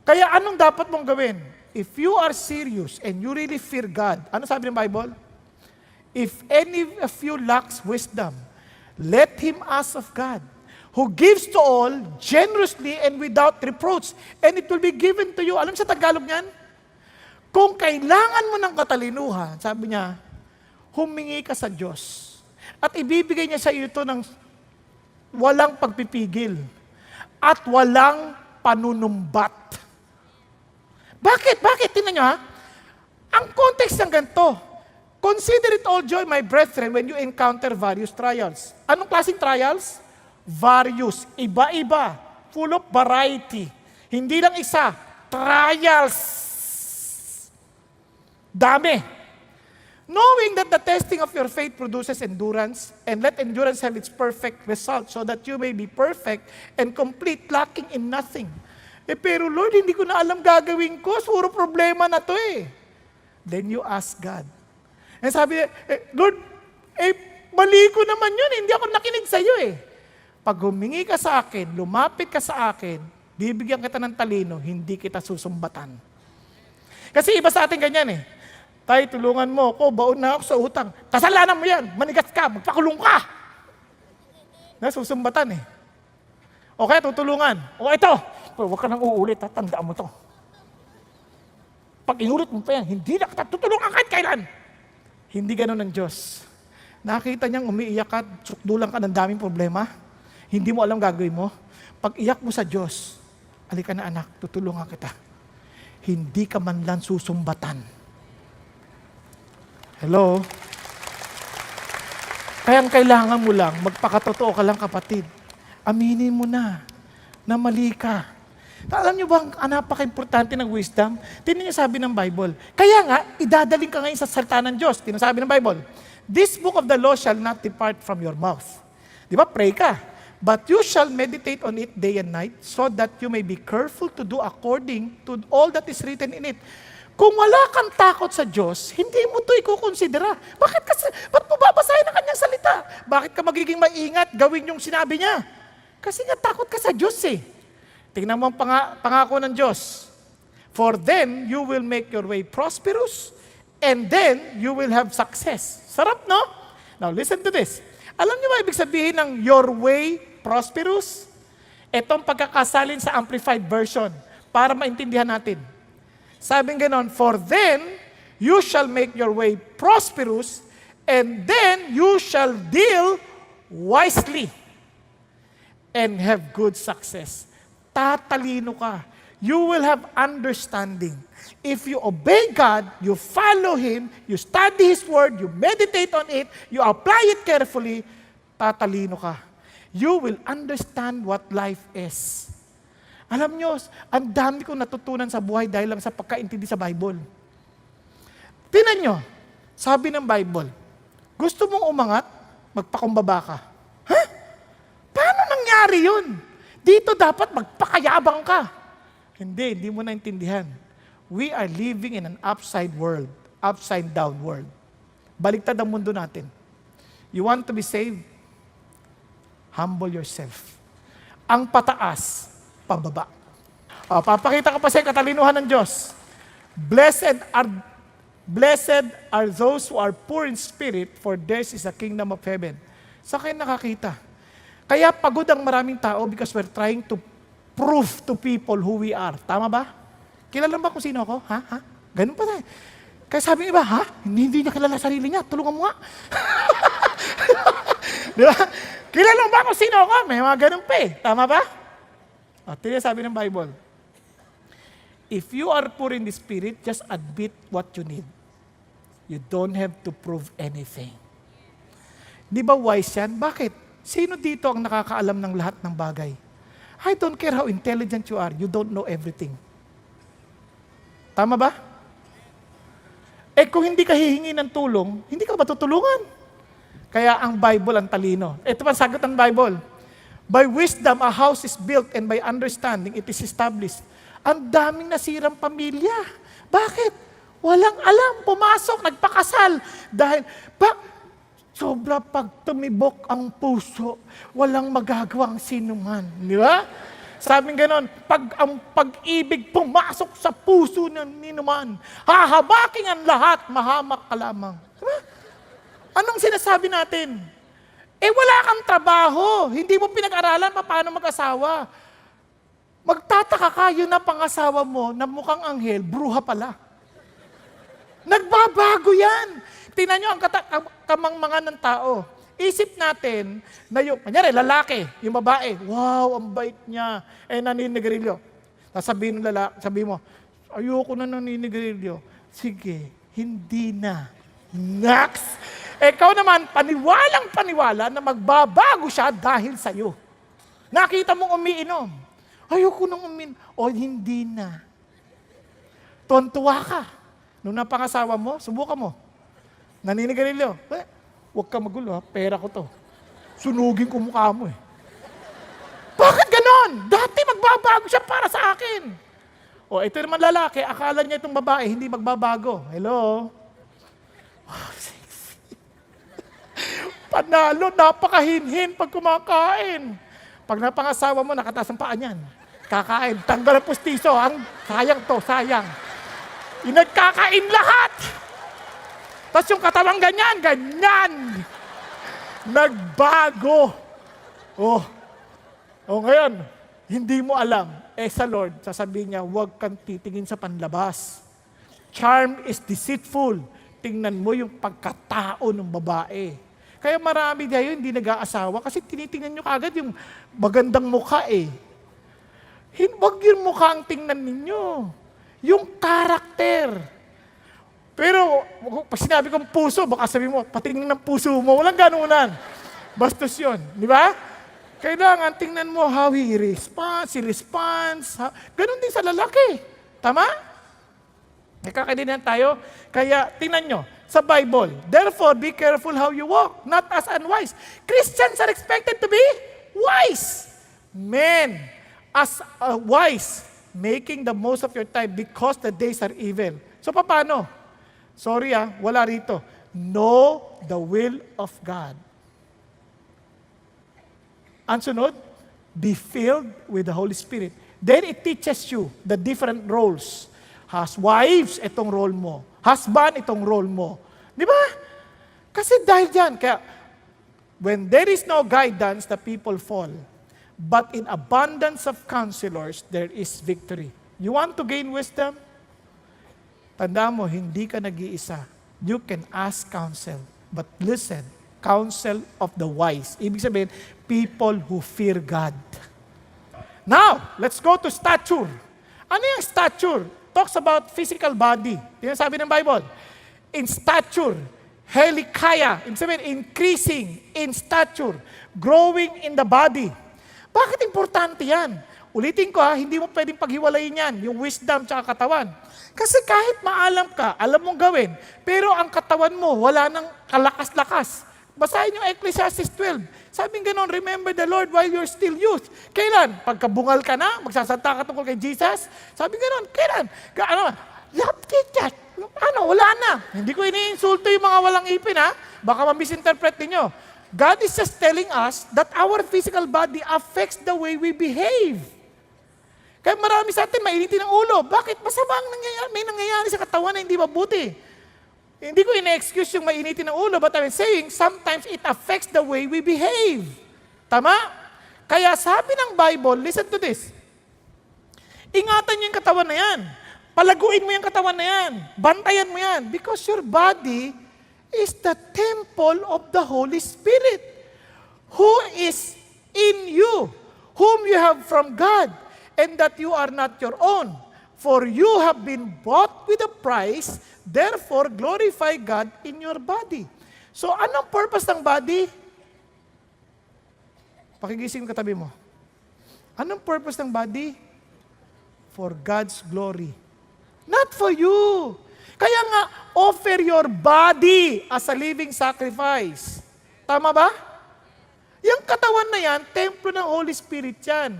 Kaya anong dapat mong gawin? If you are serious and you really fear God, ano sabi ng Bible? If any of you lacks wisdom, let him ask of God, who gives to all generously and without reproach, and it will be given to you. Alam sa Tagalog niyan? Kung kailangan mo ng katalinuhan, sabi niya, humingi ka sa Diyos. At ibibigay niya sa iyo ito ng walang pagpipigil at walang panunumbat. Bakit? Bakit? Tingnan nyo ha. Ang context ng ganito, consider it all joy, my brethren, when you encounter various trials. Anong klaseng trials? Various. Iba-iba. Full of variety. Hindi lang isa. Trials. Dami. Knowing that the testing of your faith produces endurance, and let endurance have its perfect result, so that you may be perfect and complete, lacking in nothing. Pero Lord, hindi ko na alam gagawin ko. Puro problema na to eh. Then you ask God. And sabi, Lord, mali ko naman yun. Hindi ako nakinig sa iyo eh. Pag humingi ka sa akin, lumapit ka sa akin, bibigyan kita ng talino, hindi kita susumbatan. Kasi iba sa atin ganyan eh. Tay, tulungan mo ako, baon na ako sa utang. Kasalanan mo yan, manigas ka, magpakulong ka. Nasusumbatan eh. O kaya tutulungan. O ito, huwag ka nang uulit, ha? Tandaan mo to. Pag inulit mo pa yan, hindi na kita tutulungan kahit kailan. Hindi ganun ng Diyos. Nakita niyang umiiyak ka, sukdulan ka ng daming problema, hindi mo alam gagawin mo. Pag iyak mo sa Diyos, alika na anak, tutulungan kita. Hindi ka man lang susumbatan. Hello? Kaya ang kailangan mo lang, magpakatotoo ka lang kapatid. Aminin mo na mali ka. Alam niyo ba ang napaka-importante ng wisdom? Tingnan niyo sabi ng Bible. Kaya nga, idadaling ka ngayon sa salita ng Diyos. Tinasabi ng Bible, this book of the law shall not depart from your mouth. Di ba? Pray ka. But you shall meditate on it day and night, so that you may be careful to do according to all that is written in it. Kung wala kang takot sa Diyos, hindi mo ito ikukonsidera. Ba't mo babasahin ang kanyang salita? Bakit ka magiging maingat gawin yung sinabi niya? Kasi nga takot ka sa Diyos eh. Tingnan mo ang pangako ng Diyos. For then, you will make your way prosperous, and then, you will have success. Sarap, no? Now, listen to this. Alam niyo ba ibig sabihin ng your way prosperous? Itong pagkakasalin sa Amplified Version para maintindihan natin. Sabing ganon, for then, you shall make your way prosperous, and then you shall deal wisely and have good success. Tatalino ka. You will have understanding. If you obey God, you follow Him, you study His Word, you meditate on it, you apply it carefully, tatalino ka. You will understand what life is. Alam nyo, ang dami kong natutunan sa buhay dahil lang sa pagkaintindi sa Bible. Tingnan nyo, sabi ng Bible, gusto mong umangat, magpakumbaba ka. Ha? Paano nangyari yun? Dito dapat magpakayabang ka. Hindi mo naintindihan. We are living in an upside world. upside down world. Baliktad ang mundo natin. You want to be saved? Humble yourself. Ang pataas, pababa. Papakita ko pa sa katalinuhan ng Diyos. Blessed are those who are poor in spirit, for theirs is the kingdom of heaven. Sa kayo nakakita. Kaya pagod ang maraming tao because we're trying to prove to people who we are. Tama ba? Kilala ba kung sino ako? Ha? Ganun pa tayo. Kaya sabi ng iba, Hindi niya kilala sarili niya. Tulungan mo nga. Di ba? Kilala ba kung sino ako? May mga ganun pa eh. Tama ba? Tingnan sabi ng Bible. If you are poor in the spirit, just admit what you need. You don't have to prove anything. Di ba wise yan? Bakit? Sino dito ang nakakaalam ng lahat ng bagay? I don't care how intelligent you are, you don't know everything. Tama ba? Kung hindi ka hihingi ng tulong, hindi ka ba tutulungan? Kaya ang Bible ang talino. Ito pa sagot ng Bible. By wisdom, a house is built, and by understanding, it is established. Ang daming nasirang pamilya. Bakit? Walang alam, pumasok, nagpakasal. Dahil, sobra pag tumibok ang puso, walang magagawang sinuman. Di ba? Sabing ganon, pag ang pag-ibig pumasok sa puso ng ninuman, hahabaking ang lahat, mahamak ka lamang. Diba? Anong sinasabi natin? Wala kang trabaho, hindi mo pinag-aralan paano mag-asawa. Magtataka ka, yun na pangasawa mo na mukhang anghel, bruha pala. Nagbabago yan. Tingnan nyo ang kamangmangan ng tao. Isip natin na yung, kanyari, lalaki, yung babae, wow, ang bait niya, naninigarilyo. Sabihin ng lalaki, sabi mo, ayoko na naninigarilyo. Sige, hindi na. Next! Ikaw naman, paniwalang-paniwala na magbabago siya dahil sa'yo. Nakita mong umiinom. Ayoko nang umiinom. O hindi na. Tuwan-tuwa ka. Nung napangasawa mo, subukan mo. Naninigarilyo. Huwag ka magulo, pera ko to. Sunugin ko mukha mo eh. Bakit ganon? Dati magbabago siya para sa akin. Ito naman lalaki, akala niya itong babae, hindi magbabago. Hello? Panalo, napakahinhin pag kumakain. Pag napangasawa mo, nakataas ang paa niyan. Kakain, tanggal ang pustiso. Sayang to, sayang. Nagkakain lahat. Tapos yung katawang ganyan. Nagbago. Ngayon, hindi mo alam. Sa Lord, sasabihin niya, huwag kang titingin sa panlabas. Charm is deceitful. Tingnan mo yung pagkatao ng babae. Kaya marami tayo hindi nag-aasawa kasi tinitingnan nyo kagad yung magandang mukha eh. Huwag yung mukha ang tingnan ninyo. Yung karakter. Pero, pag sinabi kong puso, baka sabi mo, patingin ng puso mo, walang ganunan. Bastos yun, di ba? Kailangan tingnan mo how he responds. Ganon din sa lalaki. Tama? Nakakaintindihan tayo? Kaya, tingnan nyo, sa Bible, therefore, be careful how you walk, not as unwise. Christians are expected to be wise. Men, as wise, making the most of your time because the days are evil. So, paano? Sorry wala rito. Know the will of God. Ang sunod, be filled with the Holy Spirit. Then it teaches you the different roles. As wives, itong role mo. Husband, itong role mo. Di ba? Kasi dahil dyan, kaya, when there is no guidance, the people fall. But in abundance of counselors, there is victory. You want to gain wisdom? Tanda mo, hindi ka nag-iisa. You can ask counsel. But listen, counsel of the wise. Ibig sabihin, people who fear God. Now, let's go to stature. Ano yung stature? Talks about physical body. Yan sabi ng Bible. In stature, helikaya. Ibig sabihin, increasing in stature. Growing in the body. Bakit importante yan? Ulitin ko hindi mo pwedeng paghiwalayin yan, yung wisdom tsaka katawan. Kasi kahit maalam ka, alam mong gawin, pero ang katawan mo, wala nang kalakas-lakas. Basahin yung Ecclesiastes 12. Sabing ganon, remember the Lord while you're still youth. Kailan? Pagkabungal ka na, magsasanta ka tungkol kay Jesus? Sabing ganon, kailan? Laptitat. Ano, wala na. Hindi ko iniinsulto yung mga walang ipin, ha? Baka ma-misinterpret ninyo. God is just telling us that our physical body affects the way we behave. Kaya marami sa atin mainitin ang ulo. Bakit? Masama ang nangyayari. May nangyayari sa katawan na hindi mabuti. Hindi ko ina-excuse yung mainitin ang ulo, but I'm saying sometimes it affects the way we behave. Tama? Kaya sabi ng Bible, listen to this. Ingatan niyo yung katawan na yan. Palaguin mo yung katawan na yan. Bantayan mo yan. Because your body is the temple of the Holy Spirit, who is in you, whom you have from God, and that you are not your own. For you have been bought with a price, therefore glorify God in your body. So anong purpose ng body? Pakigising yung katabi mo. Anong purpose ng body? For God's glory. Not for you. Kaya nga, offer your body as a living sacrifice. Tama ba? Yung katawan na yan, templo ng Holy Spirit yan.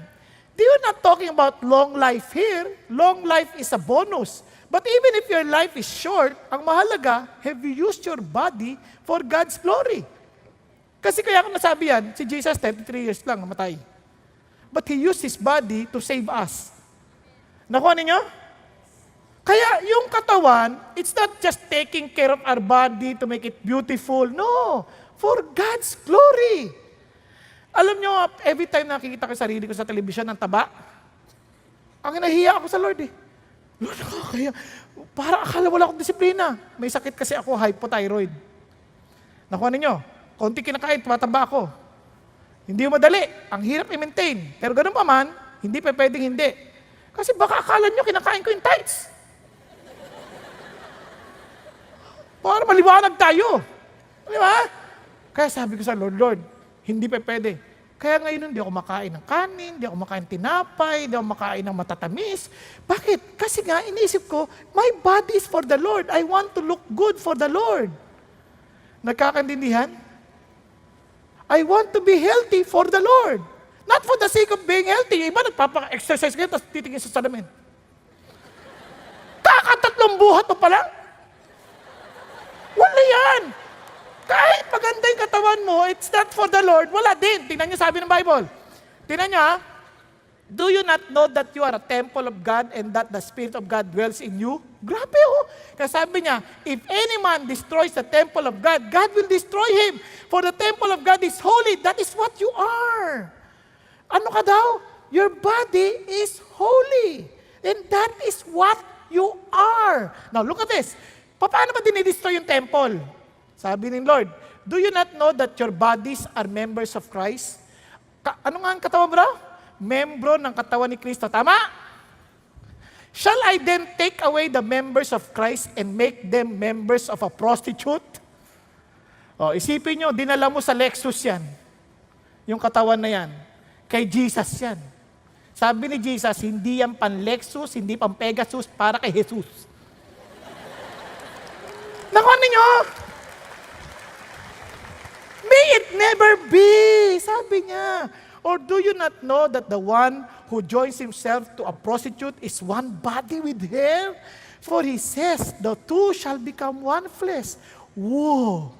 You're not talking about long life here. Long life is a bonus. But even if your life is short, ang mahalaga, have you used your body for God's glory? Kasi kaya ako nasabi yan, si Jesus, 33 years lang, namatay. But He used His body to save us. Nakuha ninyo? Kaya yung katawan, it's not just taking care of our body to make it beautiful. No, for God's glory. Alam nyo, every time nakikita ko sarili ko sa television ng taba, ang nahiya ako sa Lord eh. Lord, nakakaya. Para akala wala akong disiplina. May sakit kasi ako, hypothyroid. Nakuha ninyo, konti kinakain, tumataba ako. Hindi mo madali, ang hirap i-maintain. Pero ganun pa man, hindi pa pwedeng hindi. Kasi baka akala nyo, kinakain ko yung tights. Para maliwanag tayo. Di ba? Kaya sabi ko sa Lord, Lord, hindi pa pwede. Kaya ngayon hindi ako makain ng kanin, hindi ako makain tinapay, hindi ako makain ng matatamis. Bakit? Kasi nga, iniisip ko, my body is for the Lord. I want to look good for the Lord. Nagkakaintindihan? I want to be healthy for the Lord. Not for the sake of being healthy. Yung iba nagpapa-exercise ngayon, tapos titingin sa salamin. Kakatatlong buhat mo pala. Wala yan. Kahit maganda yung katawan mo, it's not for the Lord, wala din. Tingnan niyo sabi ng Bible. Tingnan niyo ha. Do you not know that you are a temple of God and that the Spirit of God dwells in you? Grabe oh. Kasi sabi niya, if any man destroys the temple of God, God will destroy him. For the temple of God is holy. That is what you are. Ano ka daw? Your body is holy. And that is what you are. Now look at this. Paano ba dinidestroy yung temple? Sabi ng Lord, do you not know that your bodies are members of Christ? Ano nga ang katawan bro? Membro ng katawan ni Kristo. Tama? Shall I then take away the members of Christ and make them members of a prostitute? O, isipin nyo, dinala mo sa Lexus yan. Yung katawan na yan. Kay Jesus yan. Sabi ni Jesus, hindi yan pan Lexus, hindi pan Pegasus, para kay Jesus. Nakuha ninyo? May it never be, sabi niya. Or do you not know that the one who joins himself to a prostitute is one body with her? For he says, the two shall become one flesh. Whoa!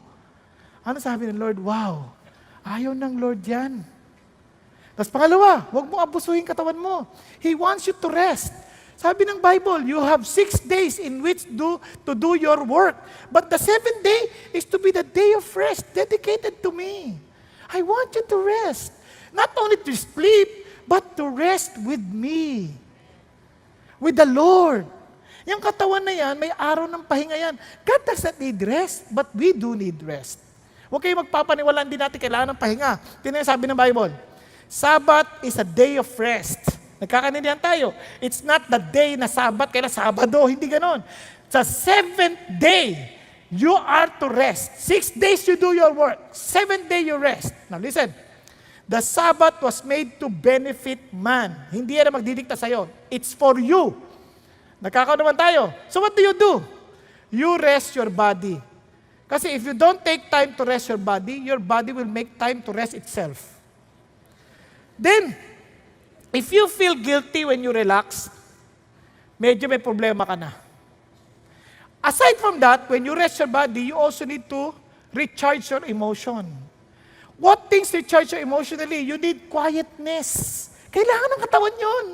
Ano sabi ng Lord? Wow! Ayaw ng Lord yan. Tapos pangalawa, huwag mo abusuhin katawan mo. He wants you to rest. Sabi ng Bible, you have 6 days in which to do your work. But the 7th day is to be the day of rest dedicated to me. I want you to rest. Not only to sleep, but to rest with me. With the Lord. Yung katawan na yan, may araw ng pahinga yan. God does not need rest, but we do need rest. Huwag kayo magpapaniwalaan, hindi natin kailangan ng pahinga. Tingnan yung sabi ng Bible. Sabbath is a day of rest. Nagkakaintindihan tayo. It's not the day na Sabat, kaya Sabado, hindi ganon. Sa 7th day, you are to rest. 6 days you do your work. 7th day you rest. Now listen, the Sabbath was made to benefit man. Hindi yan magdidikta sa'yo. It's for you. Nagkakainaman tayo. So what do? You rest your body. Kasi if you don't take time to rest your body will make time to rest itself. Then, if you feel guilty when you relax, medyo may problema ka na. Aside from that, when you rest your body, you also need to recharge your emotion. What things recharge you emotionally? You need quietness. Kailangan ng katawan yun.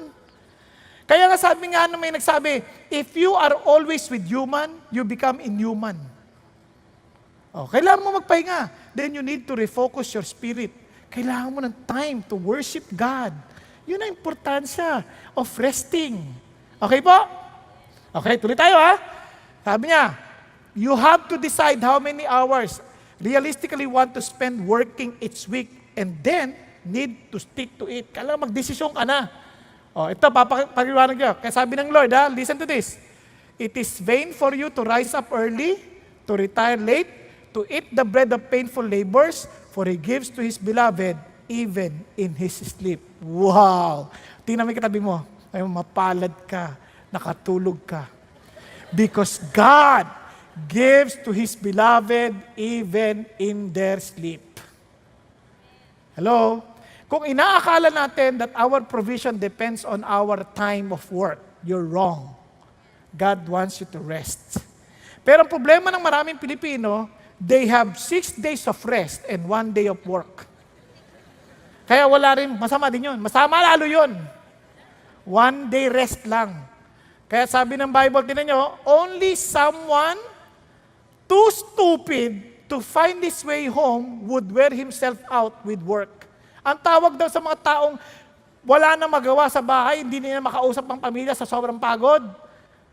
Kaya nga sabi nga may nagsabi, if you are always with human, you become inhuman. Kailangan mo magpahinga. Then you need to refocus your spirit. Kailangan mo ng time to worship God. Yun ang importansya of resting. Okay po? Okay, tuloy tayo ha. Sabi niya, you have to decide how many hours realistically want to spend working each week and then need to stick to it. Kailangan magdesisyon ka na. Ito, papaliwanag niyo. Kaya sabi ng Lord, listen to this. It is vain for you to rise up early, to retire late, to eat the bread of painful labors, for He gives to His beloved even in His sleep. Wow! Tingnan mo yung katabi mo. Ay, mapalad ka, nakatulog ka. Because God gives to His beloved even in their sleep. Hello? Kung inaakala natin that our provision depends on our time of work, you're wrong. God wants you to rest. Pero ang problema ng maraming Pilipino, they have 6 days of rest and 1 day of work. Kaya wala rin, masama din yun. Masama lalo yun. 1 day rest lang. Kaya sabi ng Bible, tinan nyo, only someone too stupid to find his way home would wear himself out with work. Ang tawag daw sa mga taong wala na magawa sa bahay, hindi nila makausap ang pamilya sa sobrang pagod,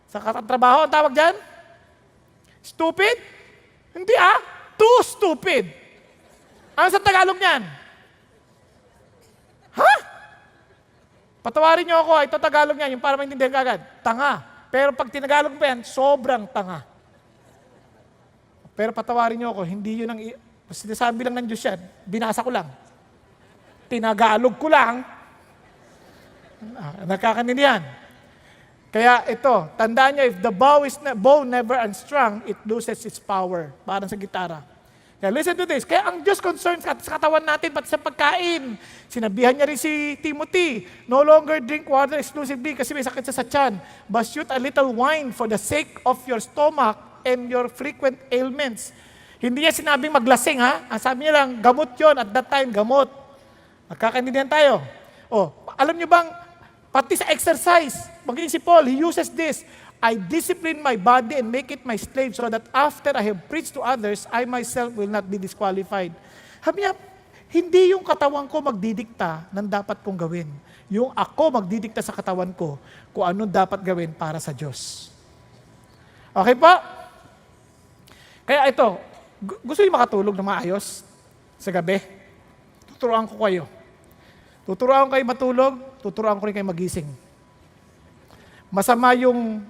sa katrabaho, ang tawag dyan? Stupid? Hindi too stupid. Ano sa Tagalog niyan? Ha? Patawarin niyo ako, ito Tagalog niyan, yung para maintindihan ka agad. Tanga. Pero pag tinagalog mo yan, sobrang tanga. Pero patawarin niyo ako, hindi yun ang, sinasabi lang ng Diyos yan, binasa ko lang. Tinagalog ko lang, nakakanindihan. Kaya ito, tandaan niyo, if the bow never unstrung, it loses its power. Parang sa gitara. Kaya listen to this. Kaya ang Diyos concerned sa katawan natin, pati sa pagkain. Sinabihan niya rin si Timothy, no longer drink water exclusively kasi may sakit sa tiyan. But shoot a little wine for the sake of your stomach and your frequent ailments. Hindi niya sinabing maglasing Ang sabi niya lang, gamot yon at that time, gamot. Magkakaintindihan tayo. Alam niyo bang, pati sa exercise, maging si Paul, he uses this. I discipline my body and make it my slave so that after I have preached to others, I myself will not be disqualified. Sabi niya, hindi yung katawan ko magdidikta ng dapat kong gawin. Yung ako magdidikta sa katawan ko kung ano dapat gawin para sa Diyos. Okay pa? Kaya ito, gusto niyo makatulog na maayos sa gabi? Tuturuan ko kayo. Tuturuan ko kayo matulog, tuturuan ko rin kayo magising. Masama yung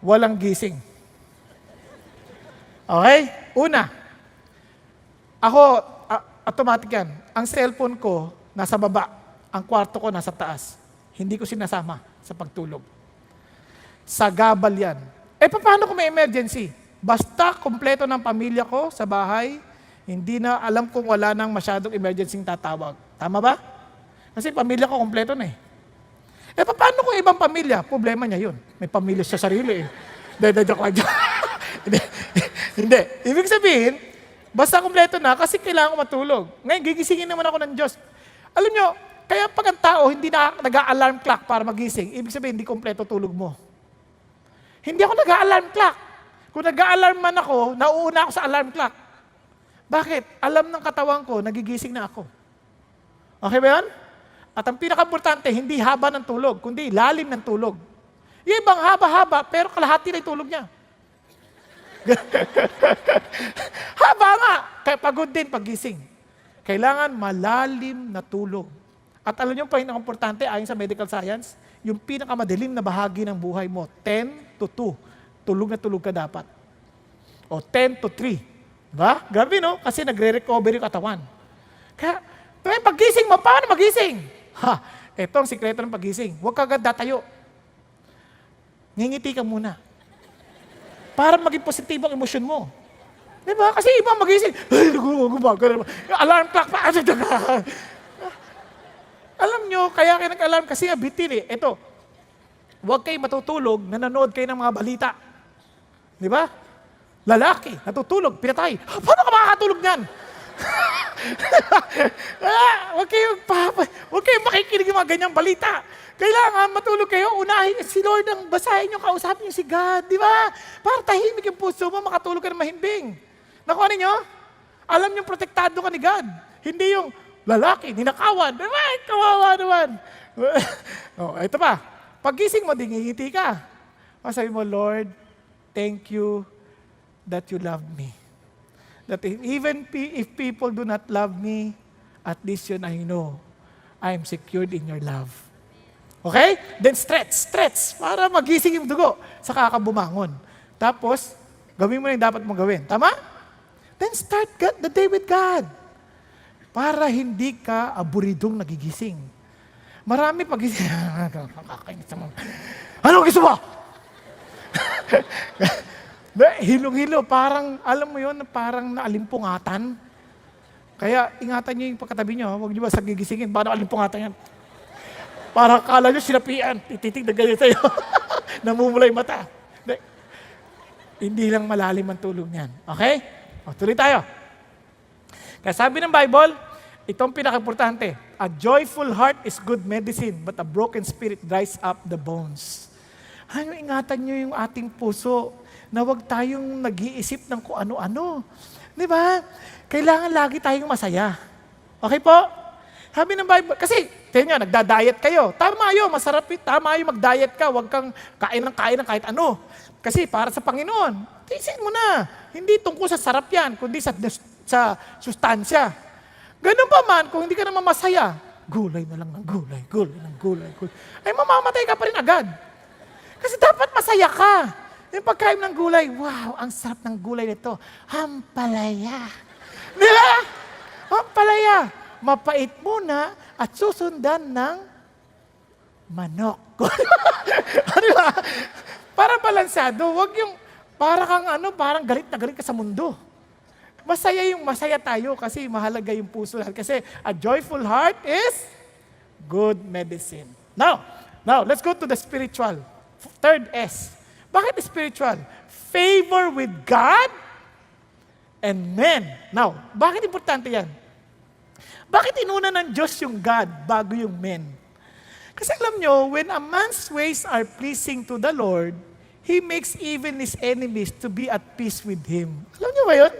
walang gising. Okay? Una, ako, automatic yan. Ang cellphone ko, nasa baba. Ang kwarto ko, nasa taas. Hindi ko sinasama sa pagtulog. Sagabal yan. Paano kung may emergency? Basta kompleto ng pamilya ko sa bahay, hindi na alam kung wala nang masyadong emergency tatawag. Tama ba? Kasi pamilya ko kompleto na paano kung ibang pamilya? Problema niya yun. May pamilya sa sarili Hindi. Ibig sabihin, basta kompleto na kasi kailangan ko matulog. Ngayon, gigisingin naman ako ng Diyos. Alam nyo, kaya pag ang tao hindi na nag-a-alarm clock para magising, ibig sabihin, hindi kompleto tulog mo. Hindi ako nag-a-alarm clock. Kung nag-a-alarm man ako, nauuna ako sa alarm clock. Bakit? Alam ng katawan ko, nagigising na ako. Okay ba yan? At ang pinaka-importante, hindi haba ng tulog, kundi lalim ng tulog. Yung ibang haba-haba, pero kalahati na yung tulog niya. Haba nga, kaya pagod din pagising. Kailangan malalim na tulog. At alam niyo pa yung importante, ayon sa medical science, yung pinakamadilim na bahagi ng buhay mo, 10 to 2. Tulog na tulog ka dapat. O 10 to 3. Diba? Grabe no? Kasi nagre-recover yung katawan. Kaya, pagising mo, paano magising? Ito ang sikreto ng pagising. Huwag ka agad datayo. Ngingiti ka muna. Para maging positibo ang emosyon mo. Diba? Kasi iba magising. Alarm clock pa. Alam nyo, kaya kayo nag-alarm kasi bitin Ito, huwag kayo matutulog, nanonood kayo ng mga balita. Di ba? Lalaki, natutulog, pinatay. Paano ka makakatulog niyan? Huwag kayong makikinig ng mga ganyang balita. Kailangan matulog kayo, unahin si Lord ang basahin nyo, kausapin nyo si God, di ba? Para tahimik yung puso mo, makatulog ka ng mahimbing. Nakuha ninyo? Alam nyo, protektado ka ni God. Hindi yung lalaki, ninakawan. Ay, kawawa naman. Ito pa. Paggising mo, dingiti ka. Sabi mo, Lord, thank you that you love me. That even if people do not love me, at least yun I know I am secured in your love. Okay? Then stretch. Para magising yung dugo sa kakabumangon. Tapos, gawin mo na yung dapat mong gawin. Tama? Then start the day with God. Para hindi ka aburidong nagigising. Marami pagising. Ano gusto mo? Hilong-hilo, parang, alam mo yun, parang naalimpungatan. Kaya ingatan nyo yung pagkatabi nyo. Huwag nyo ba sa gigisingin, parang alimpungatan yan. Parang kala nyo sinapian, tititig na ganyan sa'yo. Namumula yung mata. Hindi lang malalim ang tulog niyan. Okay? Tuloy tayo. Kaya sabi ng Bible, itong pinaka-importante, a joyful heart is good medicine, but a broken spirit dries up the bones. Ingatan nyo yung ating puso na huwag tayong nag-iisip ng kung ano-ano. Di ba? Kailangan lagi tayong masaya. Okay po? Sabi ng Bible, kasi, tingnan nyo, nagda-diet kayo. Tama yun, masarap yun. Tama yun, mag-diet ka. Huwag kang kain ng kahit ano. Kasi para sa Panginoon, tiisin mo na. Hindi tungkol sa sarap yan, kundi sa sustansya. Ganun pa man, kung hindi ka naman masaya, gulay na lang ng gulay. Ay, mamamatay ka pa rin agad. Kasi dapat masaya ka. Yung pagkain ng gulay, wow, ang sarap ng gulay nito. Ampalaya. Di ba? Ampalaya. Mapait muna at susundan ng manok. Di ba? Para balansado, wag yung parang galit na galit ka sa mundo. Masaya tayo kasi mahalaga yung puso natin. Kasi a joyful heart is good medicine. Now, let's go to the spiritual. Third S. Bakit spiritual? Favor with God and men. Now, bakit importante yan? Bakit inuna ng Diyos yung God bago yung men? Kasi alam nyo, when a man's ways are pleasing to the Lord, He makes even his enemies to be at peace with Him. Alam nyo ba yun?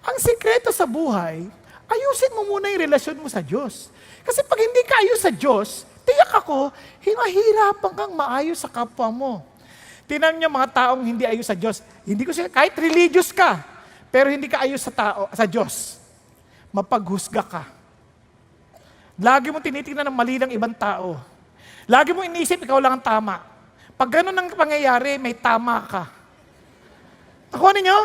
Ang sikreto sa buhay, ayusin mo muna yung relasyon mo sa Diyos. Kasi pag hindi ka ayos sa Diyos, tiyak ako, hinahirapan kang maayos sa kapwa mo. Tingnan nyo mga taong hindi ayos sa Diyos. Hindi ko siya, kahit religious ka, pero hindi ka ayos sa Diyos. Mapaghusga ka. Lagi mo tinitingnan ng mali ng ibang tao. Lagi mo iniisip, ikaw lang ang tama. Pag ganun ang pangyayari, may tama ka. Nakuha ninyo?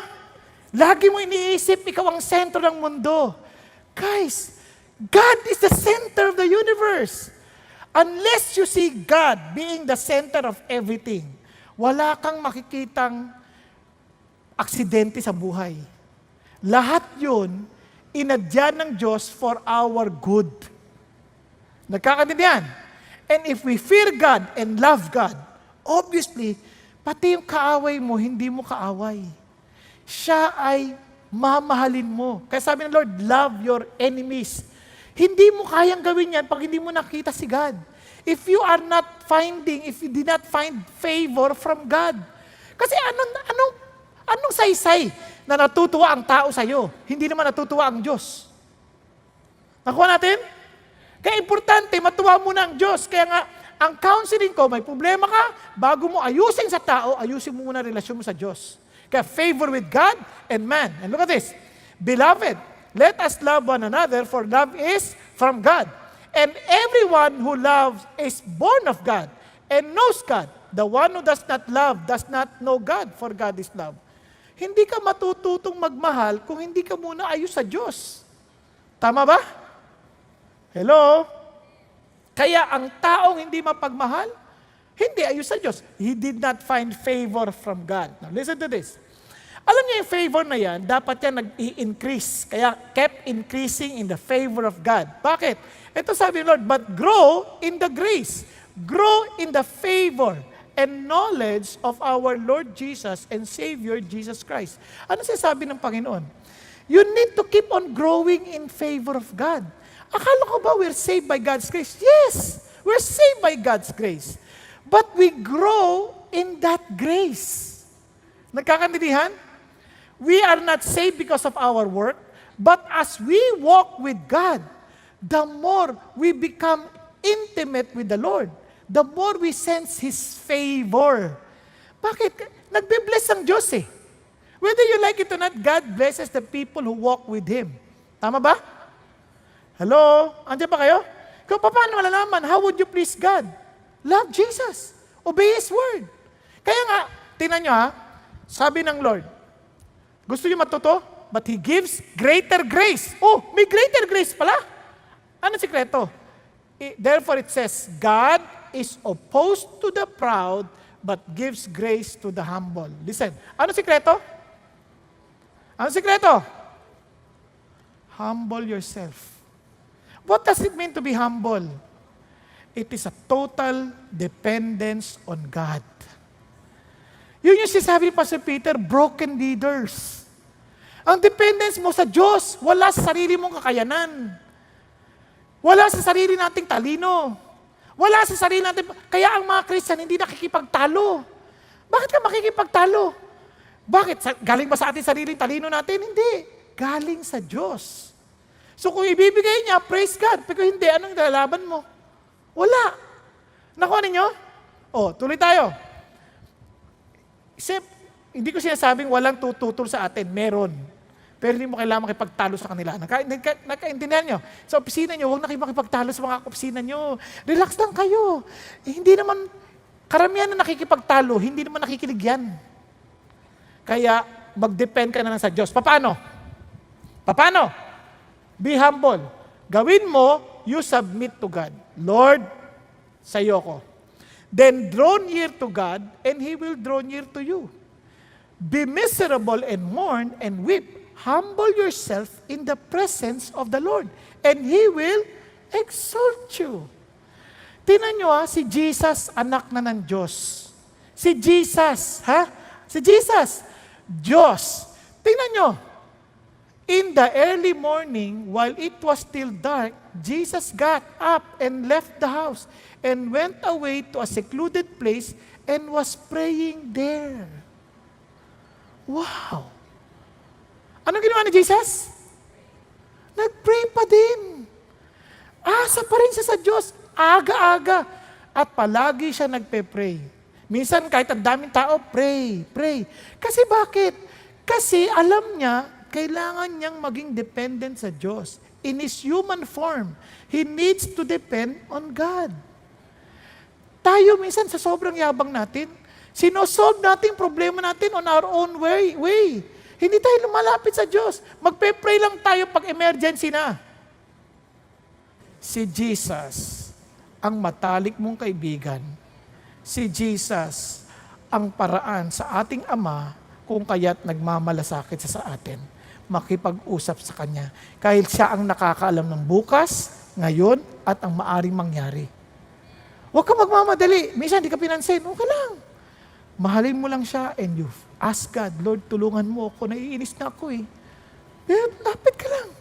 Lagi mo iniisip, ikaw ang sentro ng mundo. Guys, God is the center of the universe. Unless you see God being the center of everything, wala kang makikitang aksidente sa buhay. Lahat yun, inadya ng Diyos for our good. Nagkakaintindihan? And if we fear God and love God, obviously, pati yung kaaway mo, hindi mo kaaway. Siya ay mamahalin mo. Kaya sabi ng Lord, love your enemies. Hindi mo kayang gawin yan pag hindi mo nakita si God. If you did not find favor from God. Kasi anong saysay na natutuwa ang tao sa'yo? Hindi naman natutuwa ang Diyos. Nakuha natin? Kaya importante, matuwa muna ang Diyos. Kaya nga, ang counseling ko, may problema ka, bago mo ayusin sa tao, ayusin mo muna ang relasyon mo sa Diyos. Kaya favor with God and man. And look at this. Beloved, let us love one another, for love is from God. And everyone who loves is born of God and knows God. The one who does not love does not know God, for God is love. Hindi ka matututong magmahal kung hindi ka muna ayos sa Diyos. Tama ba? Hello? Kaya ang taong hindi mapagmahal, hindi ayos sa Diyos. He did not find favor from God. Now listen to this. Alam niyo yung favor na yan, dapat yan nag-i-increase. Kaya kept increasing in the favor of God. Bakit? Ito sabi ng Lord, but grow in the grace. Grow in the favor and knowledge of our Lord Jesus and Savior Jesus Christ. Ano sinasabi ng Panginoon? You need to keep on growing in favor of God. Akala ko ba we're saved by God's grace? Yes, we're saved by God's grace. But we grow in that grace. Nagkakaintindihan? We are not saved because of our work, but as we walk with God, the more we become intimate with the Lord, the more we sense His favor. Bakit? Nagbe-bless ang Diyos eh. Whether you like it or not, God blesses the people who walk with Him. Tama ba? Hello? Andiyan ba kayo? Kung paano malalaman, how would you please God? Love Jesus. Obey His word. Kaya nga, tingnan nyo ha, sabi ng Lord, gusto nyo matuto? But He gives greater grace. Oh, may greater grace pala. Ano sikreto? Therefore it says, God is opposed to the proud, but gives grace to the humble. Listen, ano sikreto? Ano sikreto? Humble yourself. What does it mean to be humble? It is a total dependence on God. Yun yung sinasabi ni Pastor Peter, broken leaders. Ang dependence mo sa Diyos, wala sa sarili mong kakayanan. Wala sa sarili nating talino. Wala sa sarili natin. Kaya ang mga Christian hindi nakikipagtalo. Bakit ka makikipagtalo? Bakit? Galing ba sa ating sariling talino natin? Hindi. Galing sa Diyos. So kung ibibigay niya, praise God. Pero hindi, anong lalaban mo? Wala. Nakuha ninyo? Tuloy tayo. Hindi ko sinasabing walang tututol sa atin. Meron. Pero hindi mo kailangan makipagtalo sa kanila. Nakaintindihan nyo? Sa opisina nyo, huwag na kayo makipagtalo sa mga opisina nyo. Relax lang kayo. Hindi naman, karamihan na nakikipagtalo, hindi naman nakikilig yan. Kaya, mag-depend ka na lang sa Diyos. Paano? Paano? Be humble. Gawin mo, you submit to God. Lord, sa'yo ko. Then draw near to God, and He will draw near to you. Be miserable and mourn and weep. Humble yourself in the presence of the Lord, and He will exalt you. Tingnan nyo si Jesus, anak na ng Diyos. Si Jesus, Si Jesus, Diyos. Tingnan nyo, in the early morning, while it was still dark, Jesus got up and left the house and went away to a secluded place and was praying there. Wow! Anong ginawa ni Jesus? Nag-pray pa din. Asa pa rin siya sa Diyos. Aga-aga. At palagi siya nagpe-pray. Minsan kahit ang daming tao, pray. Kasi bakit? Kasi alam niya, kailangan niyang maging dependent sa Diyos. In His human form, He needs to depend on God. Tayo minsan sa sobrang yabang natin, sinosolve natin problema natin on our own way. Hindi tayo lumalapit sa Diyos. Magpe-pray lang tayo pag emergency na. Si Jesus, ang matalik mong kaibigan. Si Jesus, ang paraan sa ating Ama kung kaya't nagmamalasakit sa atin. Makipag-usap sa Kanya. Kahit siya ang nakakaalam ng bukas, ngayon, at ang maaring mangyari. Huwag ka magmamadali. Minsan, hindi ka pinansin. Okay lang. Mahalin mo lang siya and you ask God, Lord, tulungan mo ako. Naiinis na ako eh. Lapit ka lang.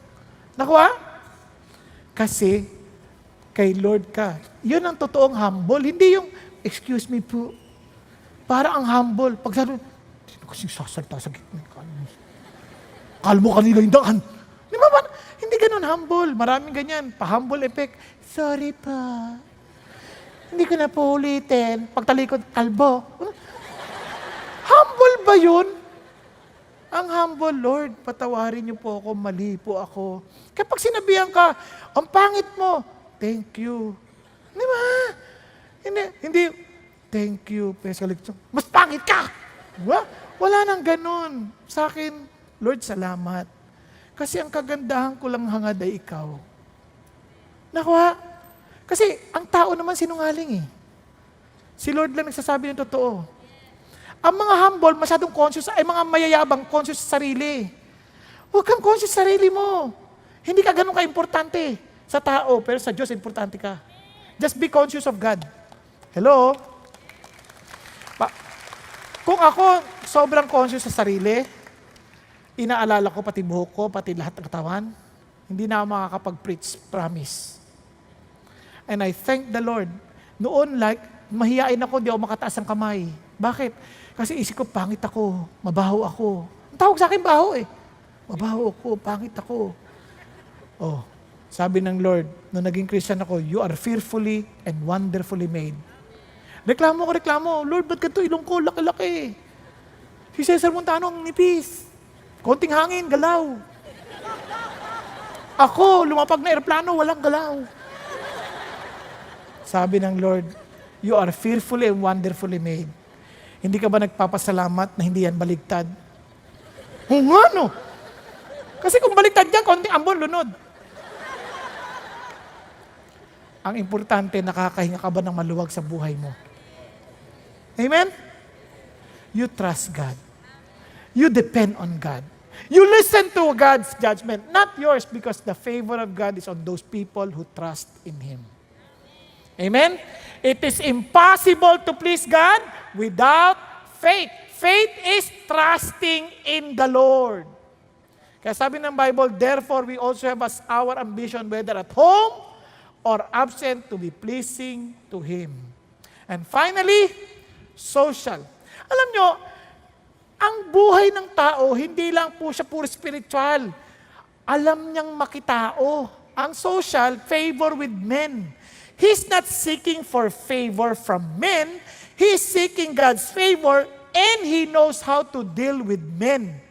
Nakuha? Kasi, kay Lord ka. Yun ang totoong humble. Hindi yung, excuse me po. Para ang humble. Pag sabi, sino kasi sasalta sa gitna? Kala mo kanila yung daan. Di ba? Hindi ganun humble. Maraming ganyan. Pa-humble effect. Sorry pa. Hindi ko na po ulitin. Pagtalikod, kalbo. Humble ba yun? Ang humble, Lord, patawarin niyo po ako, mali po ako. Kapag sinabihan ka, ang pangit mo, thank you. Di ba? Hindi, thank you. Mas pangit ka! Diba? Wala nang ganun. Sa akin, Lord, salamat. Kasi ang kagandahan ko lang hangad ay ikaw. Nakuha? Kasi ang tao naman sinungaling eh. Si Lord lang nagsasabi ng totoo. Ang mga humble, masyadong conscious, ay mga mayayabang, conscious sa sarili. Huwag kang conscious sa sarili mo. Hindi ka ganun ka-importante sa tao, pero sa Diyos, importante ka. Just be conscious of God. Hello? Kung ako sobrang conscious sa sarili, inaalala ko pati buhok ko, pati lahat ng katawan, hindi na ako makakapag-preach, promise. And I thank the Lord. Noon, mahiyain ako, di ako makataas ang kamay. Bakit? Kasi isip ko, pangit ako, mabaho ako. Ang tawag sa akin, baho eh. Mabaho ako, pangit ako. Oh, sabi ng Lord, nung naging Christian ako, you are fearfully and wonderfully made. Reklamo, Lord, ba't ganito ilong ko, laki-laki? Si Cesar Montano, ang nipis. Konting hangin, galaw. Ako, lumapag na aeroplano, walang galaw. Sabi ng Lord, you are fearfully and wonderfully made. Hindi ka ba nagpapasalamat na hindi yan baligtad? Oo nga, no? Kasi kung baligtad yan, konting ambon, lunod. Ang importante, nakakahinga ka ba ng maluwag sa buhay mo? Amen? You trust God. You depend on God. You listen to God's judgment, not yours, because the favor of God is on those people who trust in Him. Amen? It is impossible to please God without faith. Faith is trusting in the Lord. Kaya sabi ng Bible, therefore we also have as our ambition, whether at home or absent, to be pleasing to Him. And finally, social. Alam nyo, ang buhay ng tao, hindi lang po siya puro spiritual. Alam niyang makitao. Ang social, favor with men. He's not seeking for favor from men. He's seeking God's favor and he knows how to deal with men.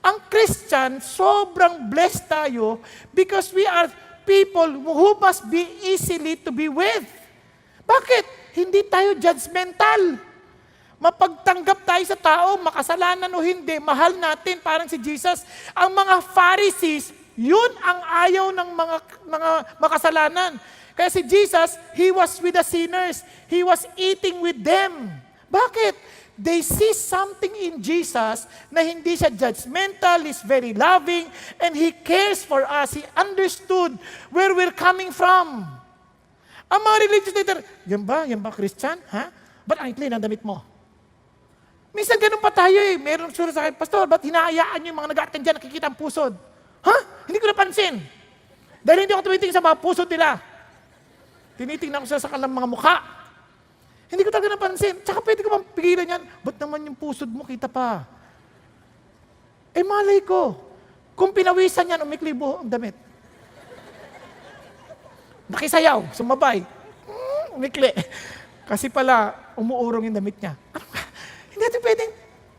Ang Christian, sobrang blessed tayo because we are people who must be easily to be with. Bakit? Hindi tayo judgmental. Mapagtanggap tayo sa tao, makasalanan o hindi, mahal natin, parang si Jesus. Ang mga Pharisees, yun ang ayaw ng mga makasalanan. Kaya si Jesus, He was with the sinners. He was eating with them. Bakit? They see something in Jesus na hindi siya judgmental, He's very loving, and He cares for us. He understood where we're coming from. Ang mga religious leader, yan ba Christian? Ha? Ba't ang clean ang damit mo? Minsan ganun pa tayo eh. Meron sura sa akin, Pastor, ba't hinahayaan niyo yung mga nag-attend dyan, nakikita ang pusod? Ha? Hindi ko napansin. Dahil hindi ako tumitingin sa mga pusod nila. Tinitingnan ko sa kanilang mga mukha. Hindi ko talaga napansin. Tsaka pwede ko bang pigilan yan? Ba't naman yung pusod mo, kita pa? Eh malay ko. Kung pinawisan yan, umikli buho ang damit. Nakisayaw, sumabay. Umikli. Kasi pala, umuurong yung damit niya. Hindi natin pwedeng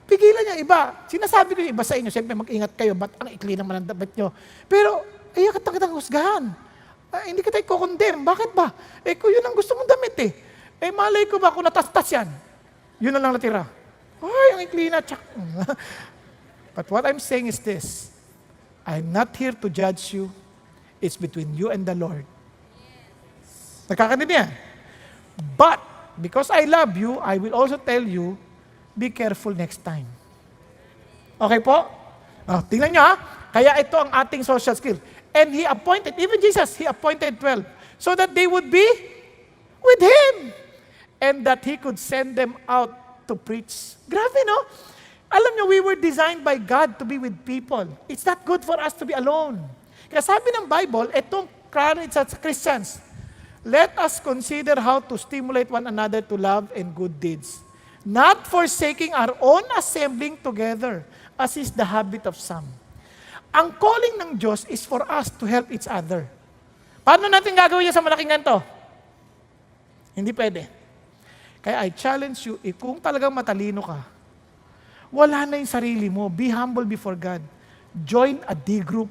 pigilan niya. Iba, sinasabi ko yung iba sa inyo, siyempre mag-ingat kayo, ba't ang ikli naman ang damit nyo? Pero, kitang husgahan. Hindi kita i-condemn. Bakit ba? Kung yun ang gusto mong damit malay ko ba kung natastas yan? Yun na lang natira. Ay, ang ikli na, tsak. But what I'm saying is this, I'm not here to judge you. It's between you and the Lord. Nagkakanin niya. But, because I love you, I will also tell you, be careful next time. Okay po? Tingnan niyo Kaya ito ang ating social skill. And He appointed, even Jesus, He appointed 12 so that they would be with Him and that He could send them out to preach. Grabe, no? Alam niyo, we were designed by God to be with people. It's not good for us to be alone. Kaya sabi ng Bible, itong sa Christians, let us consider how to stimulate one another to love and good deeds, not forsaking our own assembling together, as is the habit of some. Ang calling ng Diyos is for us to help each other. Paano natin gagawin yan sa malaking ganito? Hindi pwede. Kaya I challenge you, kung talagang matalino ka, wala na yung sarili mo. Be humble before God. Join a D group,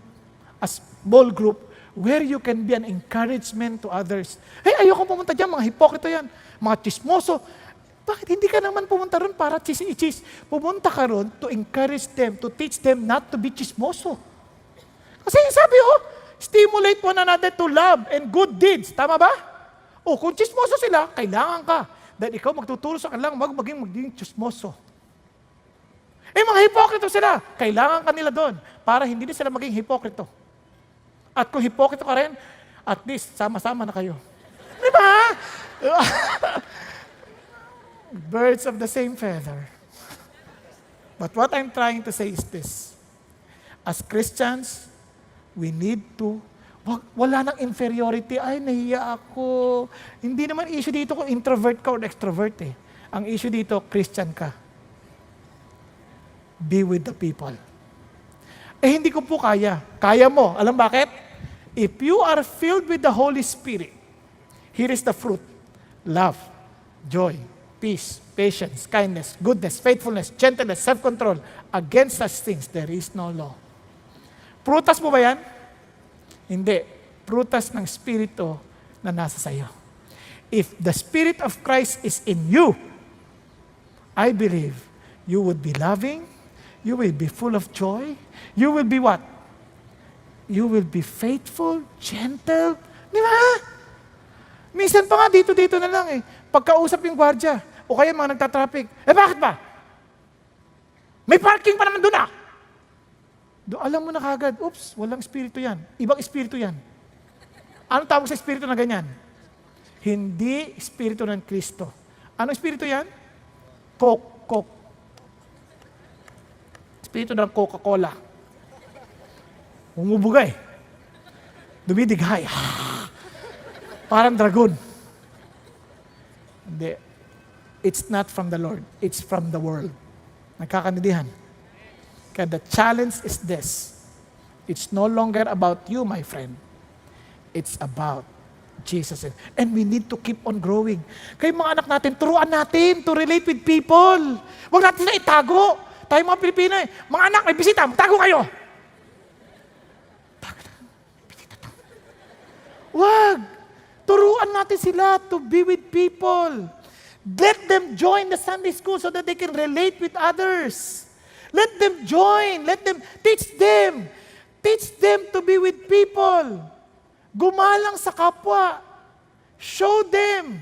a small group, where you can be an encouragement to others. Ayoko pumunta dyan, mga hipokrito yan, mga chismoso. Bakit hindi ka naman pumunta ron para chis-i-chis? Pumunta ka ron to encourage them, to teach them not to be chismoso. Kasi sabi stimulate one another to love and good deeds. Tama ba? Kung chismoso sila, kailangan ka. Dahil ikaw magtuturo sa kanilang maging chismoso. Mga hipokrito sila, kailangan ka nila doon para hindi na sila maging hipokrito. At kung hipokrito ka rin, at least sama-sama na kayo. Di ba? Birds of the same feather. But what I'm trying to say is this. As Christians, we need to, wala nang inferiority. Ay, nahiya ako. Hindi naman issue dito kung introvert ka o extrovert eh. Ang issue dito, Christian ka. Be with the people. Eh, hindi ko po kaya. Kaya mo. Alam bakit? If you are filled with the Holy Spirit, here is the fruit. Love, joy, peace, patience, kindness, goodness, faithfulness, gentleness, self-control. Against such things, there is no law. Prutas mo ba yan? Hindi. Prutas ng Espiritu na nasa sayo. If the Spirit of Christ is in you, I believe you would be loving, you will be full of joy, you will be what? You will be faithful, gentle. Di ba? Minsan pa nga dito na lang eh. Pagkausap yung gwardya, o kaya mga nagtatraffic, bakit ba? May parking pa naman doon ah. Alam mo na kagad, oops, walang espiritu yan. Ibang espiritu yan. Anong tawag sa espiritu na ganyan? Hindi espiritu ng Kristo. Anong espiritu yan? Coke. Espiritu ng Coca-Cola. Umubugay. Dumidighay. Parang dragon. Hindi. It's not from the Lord. It's from the world. Nagkakaintindihan. Kaya the challenge is this. It's no longer about you, my friend. It's about Jesus. And we need to keep on growing. Kaya mga anak natin, turuan natin to relate with people. Huwag natin na itago. Tayo mga Pilipino eh. Mga anak, may bisita, tago kayo. Wag. Turuan natin sila to be with people. Let them join the Sunday school so that they can relate with others. Let them join. Let them teach them. Teach them to be with people. Gumalang sa kapwa. Show them.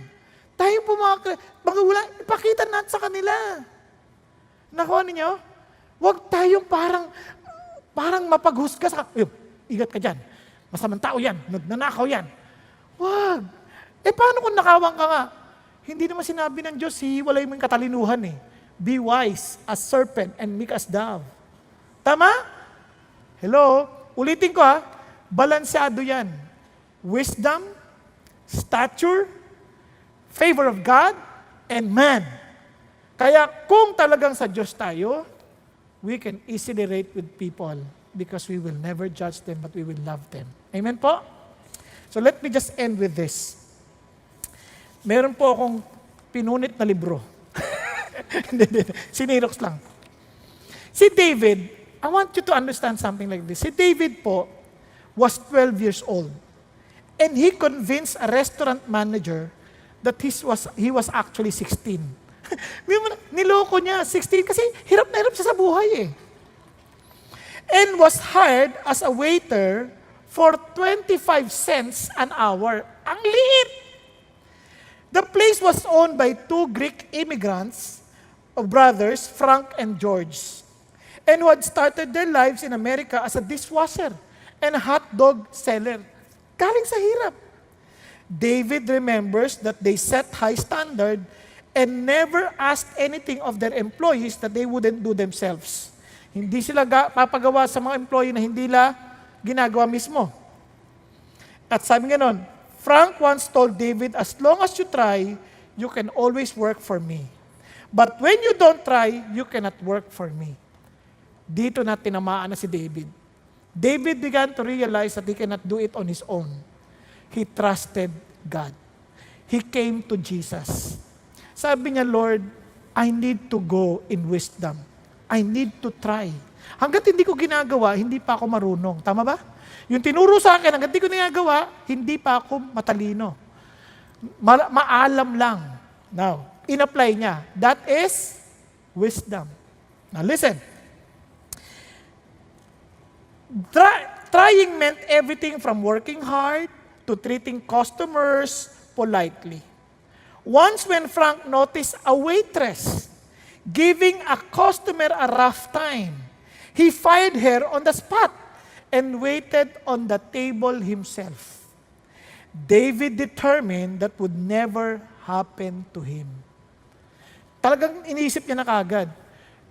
Tayo po mga wala, ipakita natin sa kanila. Nakuha ninyo? Huwag tayong parang mapaghusga sa igat ka dyan. Masamang tao yan. Nanakaw yan. Huwag. Paano kung nakawang ka nga? Hindi naman sinabi ng Diyos, hihiwalay mo yung katalinuhan eh. Be wise as serpent and meek as dove. Tama? Hello? Ulitin ko ha. Balanseado yan. Wisdom, stature, favor of God, and man. Kaya kung talagang sa Diyos tayo, we can easily relate with people because we will never judge them but we will love them. Amen po? So let me just end with this. Meron po akong pinunit na libro. Sinirox lang. Si David, I want you to understand something like this. Si David po was 12 years old. And he convinced a restaurant manager that he was actually 16. Niloko niya, 16, kasi hirap na hirap siya sa buhay eh. And was hired as a waiter for 25 cents an hour. Ang liit! The place was owned by two Greek immigrants of brothers, Frank and George, and who had started their lives in America as a dishwasher and a hot dog seller. Galing sa hirap. David remembers that they set high standard and never asked anything of their employees that they wouldn't do themselves. Hindi sila papagawa sa mga employee na hindi nila ginagawa mismo. At sabi nga nun, Frank once told David, as long as you try, you can always work for me. But when you don't try, you cannot work for me. Dito na tinamaan na si David. David began to realize that he cannot do it on his own. He trusted God. He came to Jesus. Sabi niya, Lord, I need to go in wisdom. I need to try. Hanggat hindi ko ginagawa, hindi pa ako marunong. Tama ba? Yung tinuro sa akin, hanggat hindi ko ginagawa, hindi pa ako matalino. Maalam lang. Now, in-apply niya. That is wisdom. Now listen. Trying meant everything from working hard to treating customers politely. Once when Frank noticed a waitress giving a customer a rough time, he fired her on the spot and waited on the table himself. David determined that would never happen to him. Talagang iniisip niya na kagad.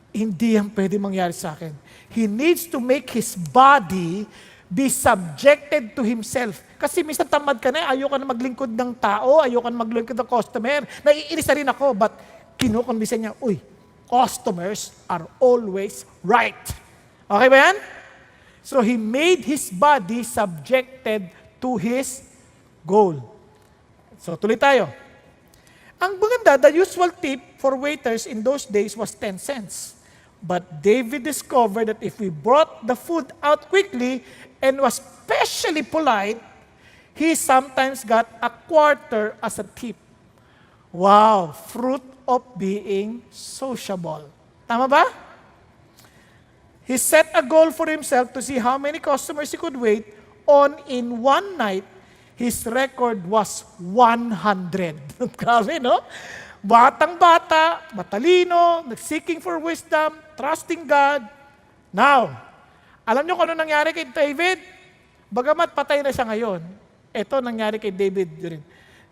Hindi yan pwede mangyari sa akin. He needs to make his body be subjected to himself. Kasi minsan tamad ka na, ayoko na maglingkod ng tao, ayoko na maglingkod ng customer. Naiinis na rin ako, but kinukonbisa niya, uy, customers are always right. Okay ba yan? So he made his body subjected to his goal. So tuloy tayo. Ang maganda, the usual tip for waiters in those days was 10 cents. But David discovered that if we brought the food out quickly and was especially polite, he sometimes got a quarter as a tip. Wow, fruit of being sociable. Tama ba? He set a goal for himself to see how many customers he could wait on in one night. His record was 100. Grabe, no? Batang-bata, matalino, seeking for wisdom, trusting God. Now, alam niyo kung ano nangyari kay David? Bagamat patay na siya ngayon, ito nangyari kay David din.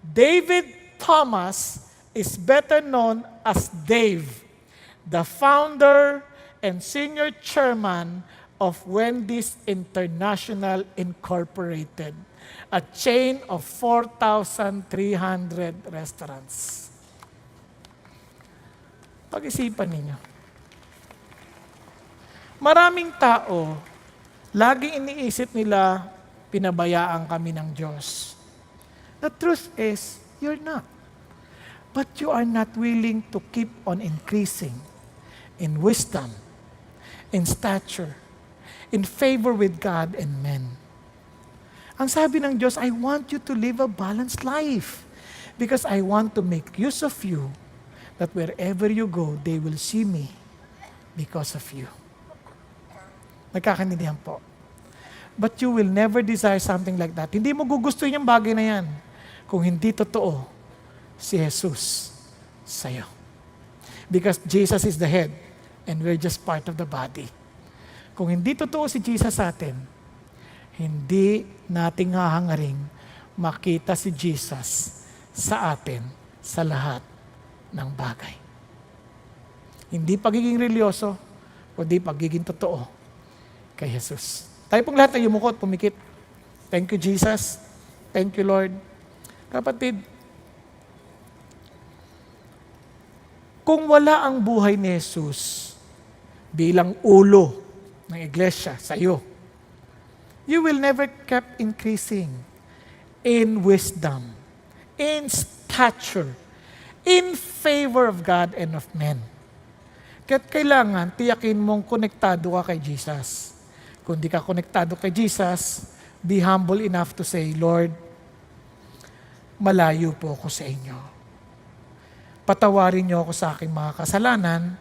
David Thomas is better known as Dave, the founder and senior chairman of Wendy's International Incorporated, a chain of 4,300 restaurants. Pag-isipan ninyo. Maraming tao, laging iniisip nila, pinabayaan kami ng Diyos. The truth is, you're not. But you are not willing to keep on increasing in wisdom, in stature, in favor with God and men. Ang sabi ng Diyos, I want you to live a balanced life because I want to make use of you that wherever you go, they will see me because of you. Nagkakaintindihan po. But you will never desire something like that. Hindi mo gugustuhin yung bagay na yan kung hindi totoo si Jesus sa'yo. Because Jesus is the head and we're just part of the body. Kung hindi totoo si Jesus sa atin, hindi nating hahangaring makita si Jesus sa atin sa lahat ng bagay. Hindi pagiging religyoso, kundi pagiging totoo kay Jesus. Tayo pong lahat ay yumukot, pumikit. Thank you, Jesus. Thank you, Lord. Kapatid, kung wala ang buhay ni Jesus bilang ulo ng iglesia sa iyo, you will never keep increasing in wisdom, in stature, in favor of God and of men. Kaya't kailangan tiyakin mong konektado ka kay Jesus. Kung di ka konektado kay Jesus, be humble enough to say, Lord, malayo po ako sa inyo. Patawarin niyo ako sa aking mga kasalanan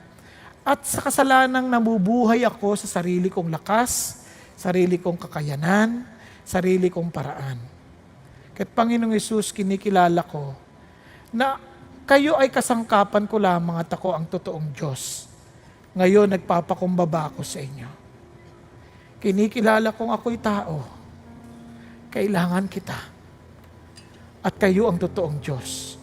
at sa kasalanang nabubuhay ako sa sarili kong lakas, sarili kong kakayanan, sarili kong paraan. Kaya't Panginoong Hesus, kinikilala ko na kayo ay kasangkapan ko lamang at ako ang totoong Diyos. Ngayon, nagpapakumbaba ako sa inyo. Kinikilala kong ako'y tao. Kailangan kita. At kayo ang totoong Diyos.